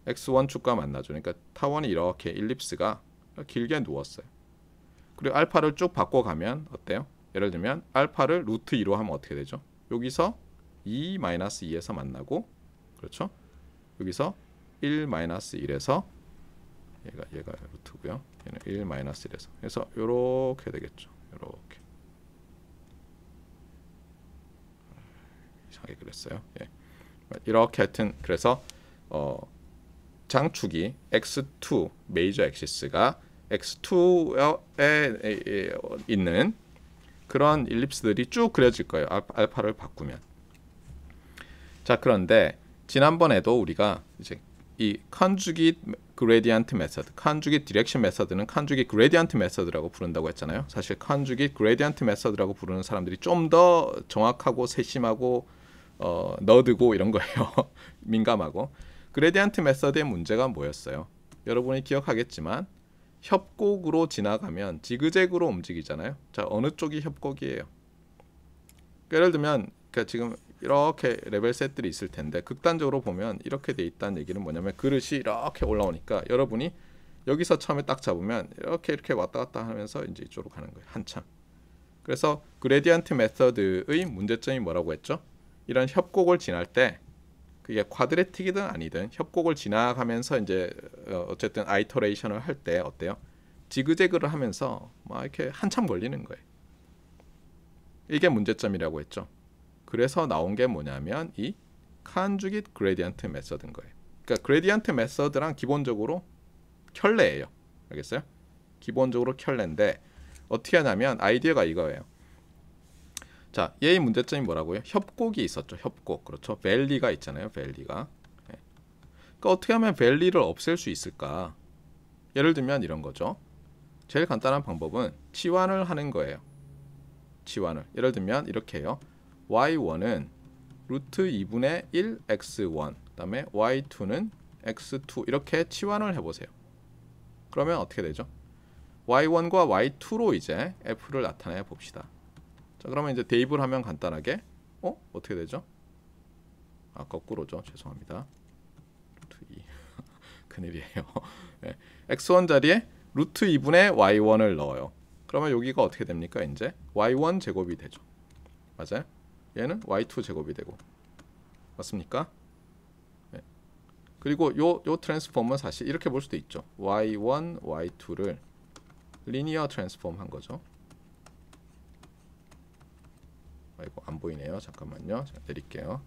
x1 축과 만나죠. 그러니까 타원이 이렇게 일립스가 길게 누웠어요. 그리고 알파를 쭉 바꿔가면 어때요? 예를 들면 알파를 루트 2로 하면 어떻게 되죠? 여기서 2-2에서 만나고, 그렇죠? 여기서 1-1에서 얘가 루트고요. 얘는 1-1에서. 그래서 이렇게 되겠죠. 이렇게. 이상하게 그랬어요. 이렇게 하여튼 그래서 장축이 x2 메이저 엑시스가 x2에 있는 그런 일립스들이 쭉 그려질 거예요. 알파를 바꾸면. 자, 그런데 지난번에도 우리가 이제 이 컨주깃 그레디언트 메서드, 칸주기 디렉션 메서드는 칸주기 그레디언트 메서드라고 부른다고 했잖아요. 사실 칸주기 그레디언트 메서드라고 부르는 사람들이 좀 더 정확하고 세심하고 너드고 이런 거예요. 민감하고. 그레디언트 메서드의 문제가 뭐였어요? 여러분이 기억하겠지만 협곡으로 지나가면 지그재그로 움직이잖아요. 자, 어느 쪽이 협곡이에요? 예를 들면 지금 이렇게 레벨 셋들이 있을 텐데 극단적으로 보면 이렇게 돼 있다는 얘기는 뭐냐면 그릇이 이렇게 올라오니까 여러분이 여기서 처음에 딱 잡으면 이렇게 왔다 갔다 하면서 이제 이쪽으로 가는 거예요. 한참. 그래서 그레디언트 메서드의 문제점이 뭐라고 했죠? 이런 협곡을 지날 때 그게 쿼드레틱이든 아니든 협곡을 지나가면서 이제 어쨌든 아이터레이션을 할 때 어때요? 지그재그를 하면서 막 이렇게 한참 걸리는 거예요. 이게 문제점이라고 했죠. 그래서 나온 게 뭐냐면 이 칸주기 그레디언트 메서드인 거예요. 그러니까 그레디언트 메서드랑 기본적으로 켤레예요. 알겠어요? 기본적으로 켤레인데 어떻게 하냐면 아이디어가 이거예요. 자, 얘의 문제점이 뭐라고요? 협곡이 있었죠. 협곡. 그렇죠. 밸리가 있잖아요. 밸리가. 네. 그러니까 어떻게 하면 밸리를 없앨 수 있을까? 예를 들면 이런 거죠. 제일 간단한 방법은 치환을 하는 거예요. 치환을. 예를 들면 이렇게 해요. y1은 루트 2분의 1 x1 그다음에 y2는 x2 이렇게 치환을 해보세요. 그러면 어떻게 되죠? y1과 y2로 이제 f를 나타내 봅시다. 자, 그러면 이제 대입을 하면 간단하게 어떻게 되죠? 아, 거꾸로죠. 죄송합니다. 루트 2 큰일이에요. 네. x1 자리에 루트 2분의 y1을 넣어요. 그러면 여기가 어떻게 됩니까? 이제 y1 제곱이 되죠. 맞아요? 얘는 y2 제곱이 되고 맞습니까? 네. 그리고 요 트랜스폼은 사실 이렇게 볼 수도 있죠. y1, y2를 리니어 트랜스폼 한 거죠. 아이고 안 보이네요. 잠깐만요. 제가 내릴게요.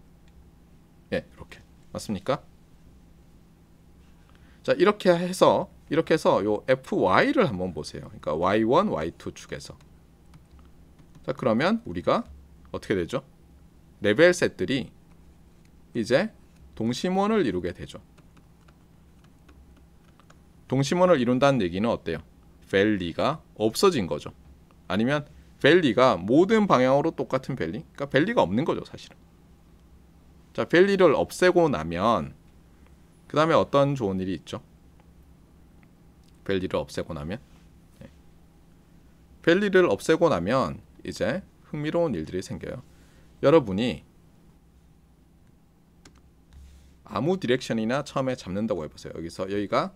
예, 이렇게 맞습니까? 자, 이렇게 해서 요 fy를 한번 보세요. 그러니까 y1, y2 축에서. 자, 그러면 우리가 어떻게 되죠? 레벨 셋들이 이제 동심원을 이루게 되죠. 동심원을 이룬다는 얘기는 어때요? 밸리가 없어진 거죠. 아니면 밸리가 모든 방향으로 똑같은 밸리? 그러니까 밸리가 없는 거죠, 사실은. 자, 밸리를 없애고 나면 그 다음에 어떤 좋은 일이 있죠? 밸리를 없애고 나면 밸리를 없애고 나면 이제 흥미로운 일들이 생겨요. 여러분이 아무 디렉션이나 처음에 잡는다고 해보세요. 여기가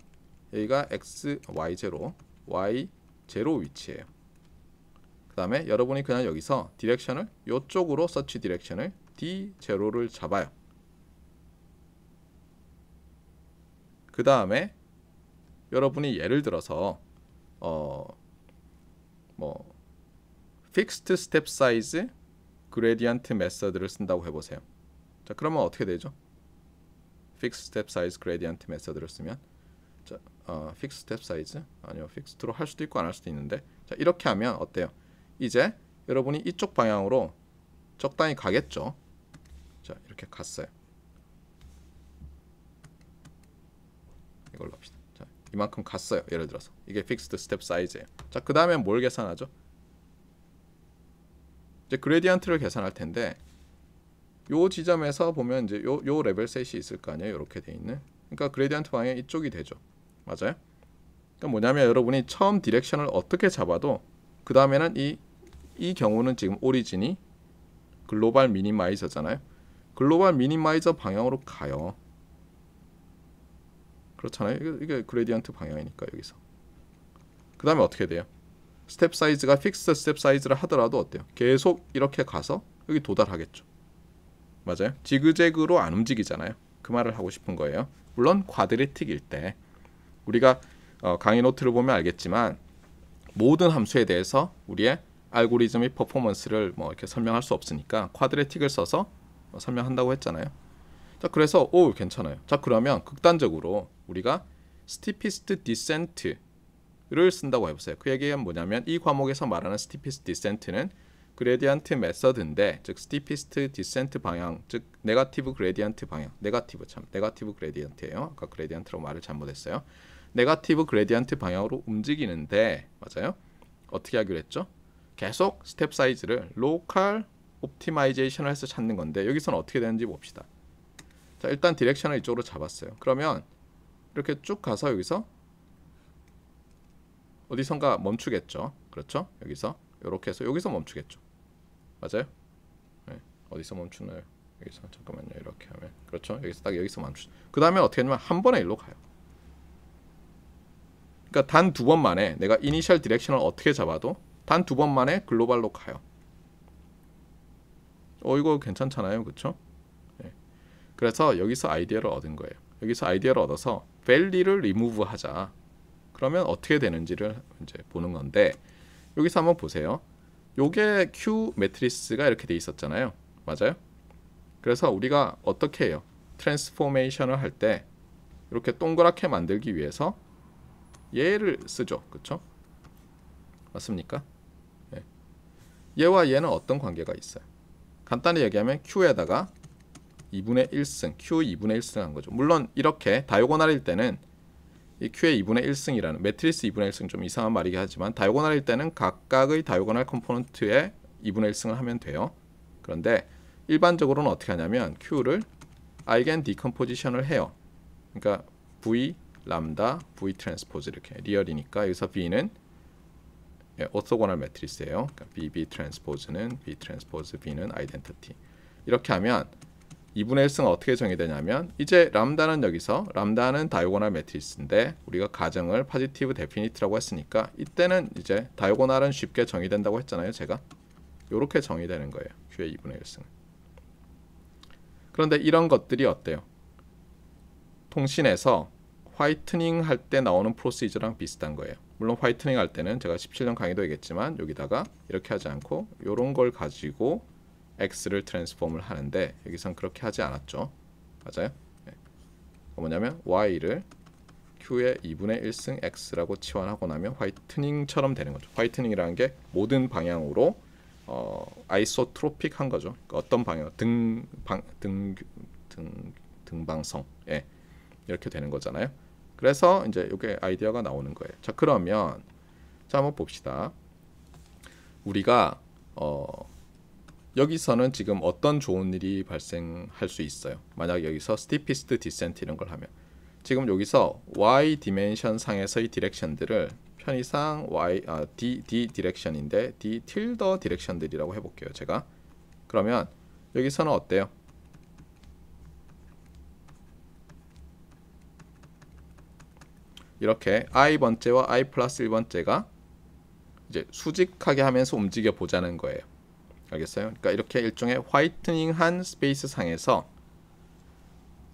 x, y0, y0 위치예요. 그 다음에 여러분이 그냥 여기서 디렉션을 이쪽으로 서치 디렉션을 d0를 잡아요. 그 다음에 여러분이 예를 들어서 fixed step size gradient 메서드를 쓴다고 해보세요. 자, 그러면 어떻게 되죠? fixed step size gradient 메서드를 쓰면 자, fixed step size 아니요, fixed로 할 수도 있고 안 할 수도 있는데 자, 이렇게 하면 어때요? 이제 여러분이 이쪽 방향으로 적당히 가겠죠. 자, 이렇게 갔어요. 이걸로 합시다. 자, 이만큼 갔어요. 예를 들어서 이게 fixed step size예요. 자, 그 다음에 뭘 계산하죠? 이제 그레디언트를 계산할 텐데 요 지점에서 보면 이제 요 레벨 셋이 있을 거 아니에요. 이렇게 돼 있는. 그러니까 그레디언트 방향이 이쪽이 되죠. 맞아요? 그러니까 뭐냐면 여러분이 처음 디렉션을 어떻게 잡아도 그 다음에는 이 경우는 지금 오리진이 글로벌 미니마이저잖아요. 글로벌 미니마이저 방향으로 가요. 그렇잖아요. 이게 그레디언트 방향이니까 여기서. 그 다음에 어떻게 돼요? 스텝 사이즈가 픽스 스텝 사이즈를 하더라도 어때요? 계속 이렇게 가서 여기 도달하겠죠. 맞아요? 지그재그로 안 움직이잖아요. 그 말을 하고 싶은 거예요. 물론 쿼드레틱일 때 우리가 강의 노트를 보면 알겠지만 모든 함수에 대해서 우리의 알고리즘의 퍼포먼스를 뭐 이렇게 설명할 수 없으니까 쿼드레틱을 써서 설명한다고 했잖아요. 자, 그래서 괜찮아요. 자, 그러면 극단적으로 우리가 스티피스트 디센트를 쓴다고 해보세요. 그 얘기는 뭐냐면 이 과목에서 말하는 스티피스트 디센트는 그레디언트 메서드인데, 즉 스티피스트 디센트 방향, 즉 네거티브 그레디언트 방향, 네거티브 그레디언트예요. 아까 그레디언트라고 말을 잘못했어요. 네거티브 그레디언트 방향으로 움직이는데, 맞아요? 어떻게 하기로 했죠? 계속 스텝 사이즈를 로컬 옵티마이제이션을 해서 찾는 건데, 여기서는 어떻게 되는지 봅시다. 자, 일단 디렉션을 이쪽으로 잡았어요. 그러면 이렇게 쭉 가서 여기서 어디선가 멈추겠죠. 그렇죠? 여기서 이렇게 해서 여기서 멈추겠죠. 맞아요? 네. 어디서 멈추나요? 여기서 잠깐만요. 이렇게 하면 그렇죠? 여기서 딱 여기서 멈추. 그 다음에 어떻게 하냐면 한 번에 일로 가요. 그러니까 단 두 번 만에 내가 이니셜 디렉션을 어떻게 잡아도 단 두 번 만에 글로벌로 가요. 이거 괜찮잖아요, 그렇죠? 네. 그래서 여기서 아이디어를 얻은 거예요. 여기서 아이디어를 얻어서 밸리를 리무브 하자. 그러면 어떻게 되는지를 이제 보는 건데, 여기서 한번 보세요. 요게 Q 매트리스가 이렇게 돼 있었잖아요. 맞아요? 그래서 우리가 어떻게 해요? 트랜스포메이션을 할 때 이렇게 동그랗게 만들기 위해서 얘를 쓰죠. 그렇죠? 맞습니까? 네. 얘와 얘는 어떤 관계가 있어요? 간단히 얘기하면 Q에다가 2분의 1승, Q 2분의 1승 한 거죠. 물론 이렇게 다이고널일 때는 이 Q의 2분의 1승이라는 매트리스 2분의 1승 좀 이상한 말이긴 하지만 다이고널일 때는 각각의 다이고널 컴포넌트에 2분의 1승을 하면 돼요. 그런데 일반적으로는 어떻게 하냐면 Q를 아이겐 디컴포지션을 해요. 그러니까 V 람다 V 트랜스포즈 이렇게 리얼이니까 여기서 B는 오토고널 매트리스예요. 그러니까 BB 트랜스포즈는 B 트랜스포즈 B는 아이덴티티. 이렇게 하면 2분의 1승은 어떻게 정의되냐면 이제 람다는 여기서 람다는 다이고널 매트리스인데 우리가 가정을 포지티브 데피니트라고 했으니까 이때는 이제 다이고널은 쉽게 정의된다고 했잖아요. 제가 이렇게 정의되는 거예요. Q의 2분의 1승. 그런데 이런 것들이 어때요? 통신에서 화이트닝 할 때 나오는 프로시저랑 비슷한 거예요. 물론 화이트닝 할 때는 제가 17년 강의도 얘기했지만 여기다가 이렇게 하지 않고 이런 걸 가지고 X를 트랜스폼을 하는데 여기선 그렇게 하지 않았죠. 맞아요? 네. 뭐냐면 Y를 Q의 2분의 1승 X라고 치환하고 나면 화이트닝처럼 되는 거죠. 화이트닝이라는 게 모든 방향으로 아이소트로픽한 거죠. 그러니까 어떤 방향, 등방성, 예, 이렇게 되는 거잖아요. 그래서 이제 이게 아이디어가 나오는 거예요. 자, 그러면 자 한번 봅시다. 우리가 여기서는 지금 어떤 좋은 일이 발생할 수 있어요. 만약 여기서 스티피스트 디센트 이런 걸 하면 지금 여기서 y 디멘션 상에서의 디렉션들을 편의상 d 디렉션인데 d 틸더 디렉션들이라고 해볼게요. 제가 그러면 여기서는 어때요? 이렇게 i번째와 i 플러스 1번째가 이제 수직하게 하면서 움직여 보자는 거예요. 알겠어요? 그러니까 이렇게 일종의 화이트닝한 스페이스 상에서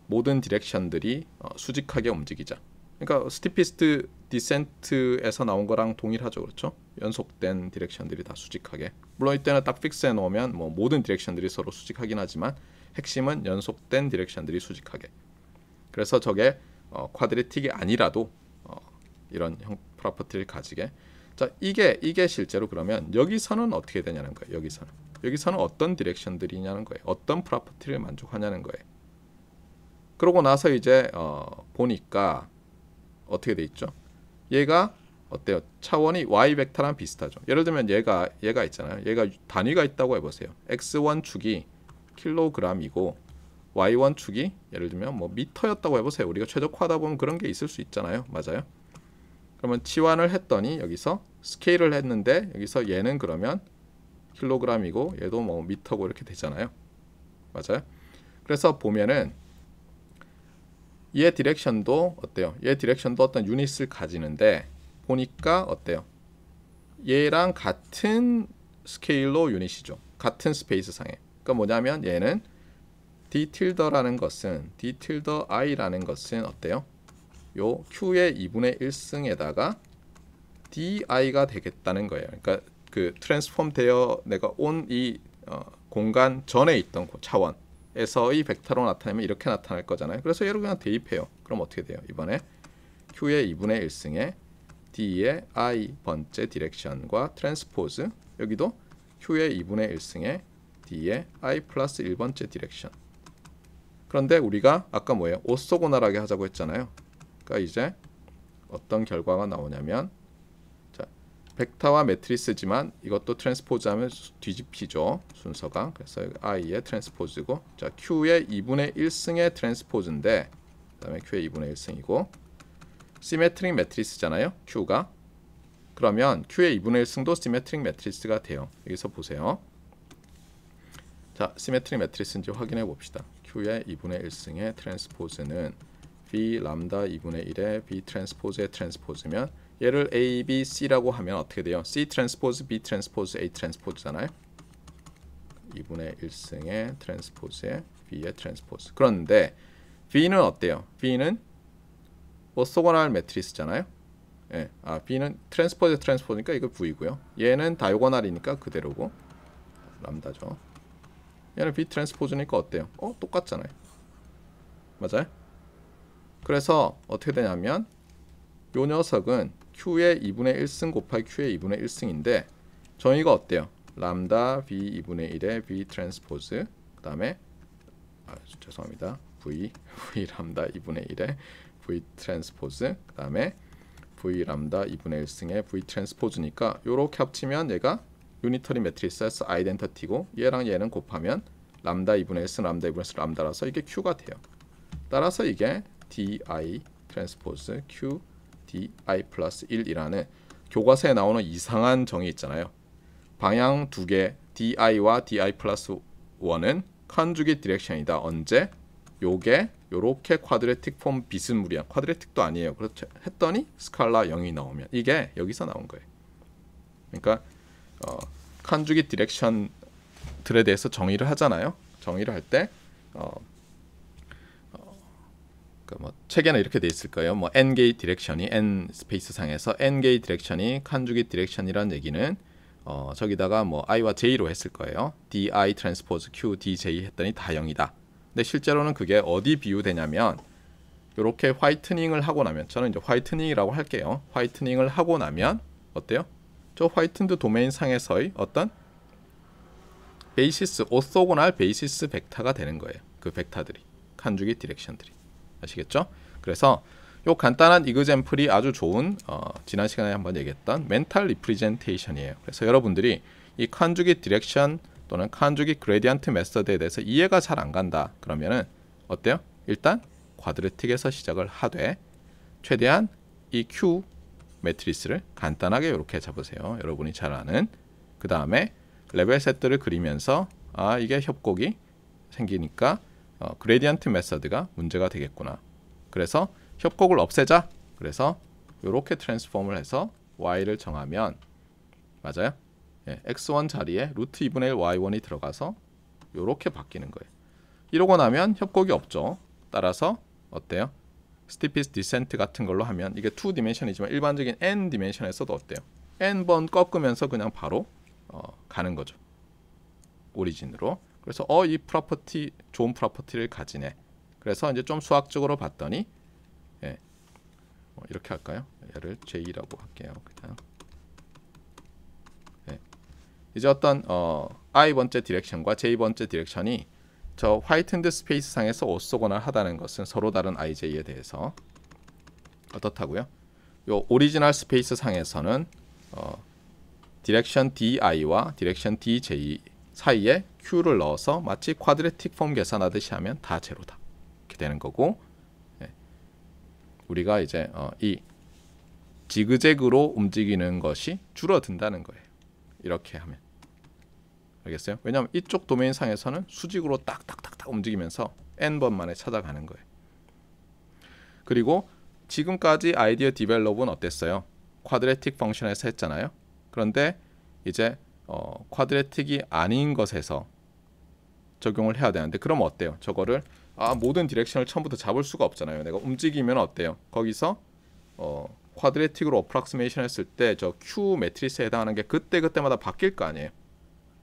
모든 디렉션들이 수직하게 움직이자. 그러니까 스티피스트 디센트에서 나온 거랑 동일하죠. 그렇죠? 연속된 디렉션들이 다 수직하게. 물론 이때는 딱 픽스해 놓으면 뭐 모든 디렉션들이 서로 수직하긴 하지만 핵심은 연속된 디렉션들이 수직하게. 그래서 저게 쿼드레틱이 아니라도 이런 형 프로퍼티를 가지게. 자, 이게 실제로 그러면 여기서는 어떻게 되냐는 거예요. 여기서는 어떤 디렉션들이냐는 거예요. 어떤 프로퍼티를 만족하냐는 거예요. 그러고 나서 이제 보니까 어떻게 돼 있죠? 얘가 어때요? 차원이 y 벡터랑 비슷하죠. 예를 들면 얘가 있잖아요. 얘가 단위가 있다고 해보세요. x1 축이 킬로그램이고 y1 축이 예를 들면 뭐 미터였다고 해보세요. 우리가 최적화하다 보면 그런 게 있을 수 있잖아요. 맞아요? 그러면 치환을 했더니 여기서 스케일을 했는데 여기서 얘는 그러면 킬로그램이고 얘도 뭐 미터고 이렇게 되잖아요. 맞아요? 그래서 보면은 얘 디렉션도 어때요? 얘 디렉션도 어떤 유닛을 가지는데 보니까 어때요? 얘랑 같은 스케일로 유닛이죠. 같은 스페이스 상에. 그러니까 뭐냐면 얘는 d 틸더라는 것은 d 틸더 i라는 것은 어때요? 요 q의 2분의 1승에다가 di가 되겠다는 거예요. 그러니까 그 트랜스폼 되어 내가 온 이 공간 전에 있던 차원에서의 벡터로 나타내면 이렇게 나타날 거잖아요. 그래서 얘를 그냥 대입해요. 그럼 어떻게 돼요? 이번에 q의 2분의 1승에 d의 i 번째 디렉션과 트랜스포즈 여기도 Q의 2분의 1승에 D의 I 플러스 1번째 디렉션. 그런데 우리가 아까 뭐예요? 오소고널하게 하자고 했잖아요. 그러니까 이제 어떤 결과가 나오냐면, 자, 벡터와 매트리스지만 이것도 트랜스포즈하면 뒤집히죠, 순서가. 그래서 I의 트랜스포즈고, 자, Q의 2분의 1승의 트랜스포즈인데, 그다음에 Q의 2분의 1승이고, 시메트릭 매트리스잖아요, Q가. 그러면 Q의 2분의 1승도 시메트릭 매트리스가 돼요. 여기서 보세요. 자, 시메트릭 매트리스인지 확인해 봅시다. Q의 2분의 1승의 트랜스포즈는 V 람다 2분의 1의 V 트랜스포즈의 트랜스포즈면, 얘를 A, B, C라고 하면 어떻게 돼요? C 트랜스포즈, B 트랜스포즈, A 트랜스포즈잖아요. 2분의 1승의 트랜스포즈의 V의 트랜스포즈. 그런데 V는 어때요? V는 오소고널 매트리스잖아요. 예, B는 트랜스포즈니까 이거 V고요. 얘는 다이고널이니까 그대로고, 람다죠. 얘는 B 트랜스포즈니까 어때요? 똑같잖아요. 맞아요? 그래서 어떻게 되냐면 요 녀석은 Q의 2분의 1승 곱하기 Q의 2분의 1승인데 정의가 어때요? 람다 V 2분의 1의 V 트랜스포즈, 그 다음에 죄송합니다. V 람다 2분의 1의 V 트랜스포즈, 그 다음에 V 람다 2분의 1승의 V 트랜스포즈니까 요렇게 합치면 얘가 유니터리 매트리스에서 아이덴티티고, 얘랑 얘는 곱하면 람다 2분의 1승 람다 2분의 1승 람다라서 이게 Q가 돼요. 따라서 이게 DI 트랜스포즈 Q DI 플러스 1이라는 교과서에 나오는 이상한 정의 있잖아요. 방향 두 개 DI와 DI 플러스 1은 컨주깃 디렉션이다. 언제? 요게 요렇게 쿼드레틱 폼 비스무리한, 쿼드레틱도 아니에요. 그렇죠. 했더니 스칼라 0이 나오면 이게 여기서 나온 거예요. 그러니까 컨주깃 디렉션들에 대해서 정의를 하잖아요. 정의를 할 때 뭐 책에는 이렇게 돼 있을 거예요. 뭐 n 게이 디렉션이 n 스페이스 상에서 n 게이 디렉션이 컨주깃 디렉션이란 얘기는 저기다가 뭐 i와 j로 했을 거예요. di 트랜스포즈 q dj 했더니 다 0이다. 근데 실제로는 그게 어디 비유되냐면, 이렇게 화이트닝을 하고 나면, 저는 이제 화이트닝이라고 할게요. 화이트닝을 하고 나면 어때요? 저 화이튼드 도메인 상에서의 어떤 베이시스, 오소고널 베이시스 벡터가 되는 거예요. 그 벡터들이, 컨주깃 디렉션들이. 아시겠죠? 그래서 요 간단한 이그젬플이 아주 좋은 지난 시간에 한번 얘기했던 멘탈 리프레젠테이션이에요. 그래서 여러분들이 이 컨주깃 디렉션 또는 컨주깃 그레디언트 메서드에 대해서 이해가 잘 안 간다 그러면은 어때요? 일단 쿼드레틱에서 시작을 하되 최대한 이 Q 매트리스를 간단하게 이렇게 잡으세요. 여러분이 잘 아는. 그 다음에 레벨 셋들을 그리면서 이게 협곡이 생기니까 그레디언트 메서드가 문제가 되겠구나. 그래서 협곡을 없애자. 그래서 이렇게 트랜스폼을 해서 y를 정하면, 맞아요? 예, x1 자리에 루트 2분의 1 y1이 들어가서 이렇게 바뀌는 거예요. 이러고 나면 협곡이 없죠. 따라서 어때요? 스티피스 디센트 같은 걸로 하면 이게 2디멘션이지만 일반적인 n 디멘션에서도 어때요? n번 꺾으면서 그냥 바로 가는 거죠. 오리진으로. 그래서 이 프로퍼티 좋은 프로퍼티를 가지네. 그래서 이제 좀 수학적으로 봤더니 이렇게 할까요? 얘를 J라고 할게요. 그냥 이제 어떤 I번째 디렉션과 J번째 디렉션이 저 화이튼드 스페이스 상에서 오소고널 하다는 것은 서로 다른 IJ에 대해서 어떻다고요? 요 오리지널 스페이스 상에서는 디렉션 DI와 디렉션 DJ 사이에 Q를 넣어서 마치 쿼드레틱 폼 계산하듯이 하면 다 제로다. 이렇게 되는 거고, 우리가 이제 이 지그재그로 움직이는 것이 줄어든다는 거예요. 이렇게 하면. 알겠어요? 왜냐하면 이쪽 도메인 상에서는 수직으로 딱딱딱딱 움직이면서 n번 만에 찾아가는 거예요. 그리고 지금까지 아이디어 디벨롭은 어땠어요? 쿼드레틱 펑션에서 했잖아요. 그런데 이제 쿼드레틱이 아닌 것에서 적용을 해야 되는데, 그럼 어때요? 저거를 모든 디렉션을 처음부터 잡을 수가 없잖아요. 내가 움직이면 어때요? 거기서 쿼드레틱으로 어프락시메이션 했을 때 저 Q 매트리스에 해당하는 게 그때마다 바뀔 거 아니에요.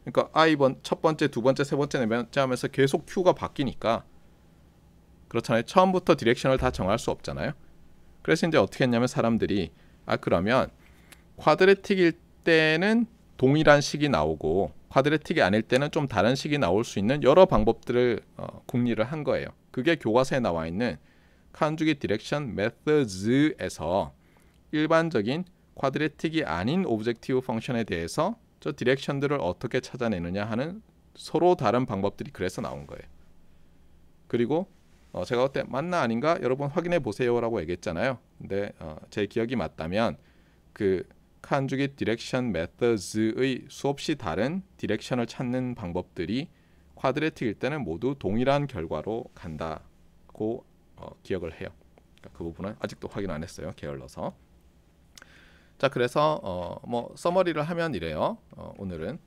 그러니까 첫 번째, 두 번째, 세 번째, 네 번째 하면서 계속 Q가 바뀌니까, 그렇잖아요. 처음부터 디렉션을 다 정할 수 없잖아요. 그래서 이제 어떻게 했냐면 사람들이 그러면 쿼드레틱일 때는 동일한 식이 나오고 쿼드레틱이 아닐 때는 좀 다른 식이 나올 수 있는 여러 방법들을 궁리를 한 거예요. 그게 교과서에 나와 있는 Conjugate Direction Methods에서 일반적인 쿼드레틱이 아닌 오브젝티브 펑션에 대해서 저 디렉션들을 어떻게 찾아내느냐 하는 서로 다른 방법들이 그래서 나온 거예요. 그리고 제가 그때 맞나 아닌가 여러분 확인해 보세요라고 얘기했잖아요. 근데 제 기억이 맞다면 그 Conjugate Direction Methods의 수없이 다른 디렉션을 찾는 방법들이 쿼드레틱일 때는 모두 동일한 결과로 간다고 기억을 해요. 그러니까 그 부분은 아직도 확인 안 했어요. 게을러서. 자, 그래서 뭐 서머리를 하면 이래요. 오늘은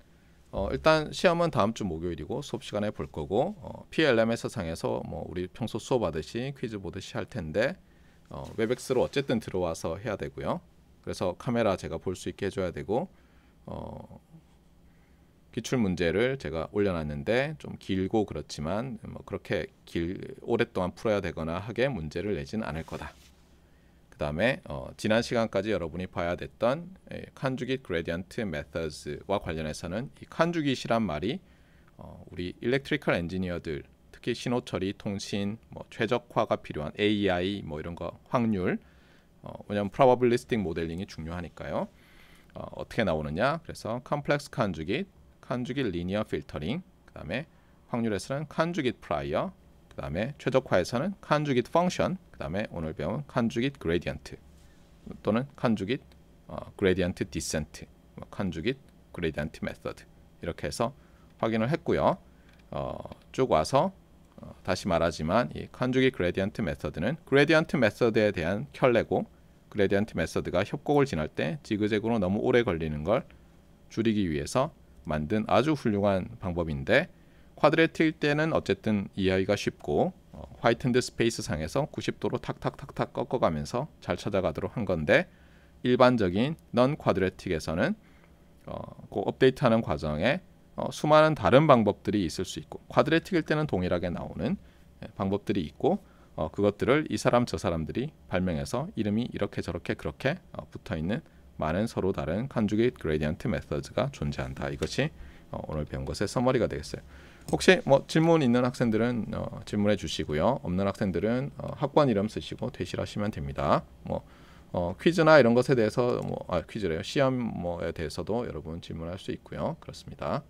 일단 시험은 다음 주 목요일이고 수업 시간에 볼 거고 PLMS 상에서 뭐 우리 평소 수업하듯이 퀴즈 보듯이 할 텐데 웹엑스로 어쨌든 들어와서 해야 되고요. 그래서 카메라 제가 볼 수 있게 해줘야 되고 기출 문제를 제가 올려놨는데 좀 길고 그렇지만 뭐 그렇게 오랫동안 풀어야 되거나 하게 문제를 내진 않을 거다. 그 다음에 지난 시간까지 여러분이 봐야 됐던 Conjugate Gradient Methods와 관련해서는 이 Conjugate이란 말이 우리 일렉트리컬 엔지니어들 특히 신호 처리, 통신, 뭐 최적화가 필요한 AI 뭐 이런 거 확률 왜냐하면 probabilistic 모델링이 중요하니까요. 어떻게 나오느냐? 그래서 complex conjugate, conjugate linear filtering, 그 다음에 확률에서는 conjugate prior, 그 다음에 최적화에서는 conjugate function, 그 다음에 오늘 배운 conjugate gradient 또는 conjugate gradient descent, conjugate gradient method 이렇게 해서 확인을 했고요. 쭉 와서 다시 말하지만 이 conjugate gradient method는 gradient method에 대한 켤레고 gradient method가 협곡을 지날 때 지그재그로 너무 오래 걸리는 걸 줄이기 위해서 만든 아주 훌륭한 방법인데 쿼드레틱일 때는 어쨌든 이해하기가 쉽고 화이트드 스페이스 상에서 90도로 탁탁탁탁 꺾어가면서 잘 찾아가도록 한 건데 일반적인 넌 쿼드레틱에서는 그 업데이트하는 과정에 수많은 다른 방법들이 있을 수 있고 쿼드레틱일 때는 동일하게 나오는 방법들이 있고 그것들을 이 사람 저 사람들이 발명해서 이름이 이렇게 저렇게 그렇게 붙어있는 많은 서로 다른 Conjugate Gradient Methods가 존재한다. 이것이 오늘 배운 것의 서머리가 되겠어요. 혹시 뭐 질문 있는 학생들은 질문해 주시고요. 없는 학생들은 학번 이름 쓰시고 퇴실하시면 됩니다. 뭐 퀴즈나 이런 것에 대해서 퀴즈래요. 시험 뭐에 대해서도 여러분 질문할 수 있고요. 그렇습니다.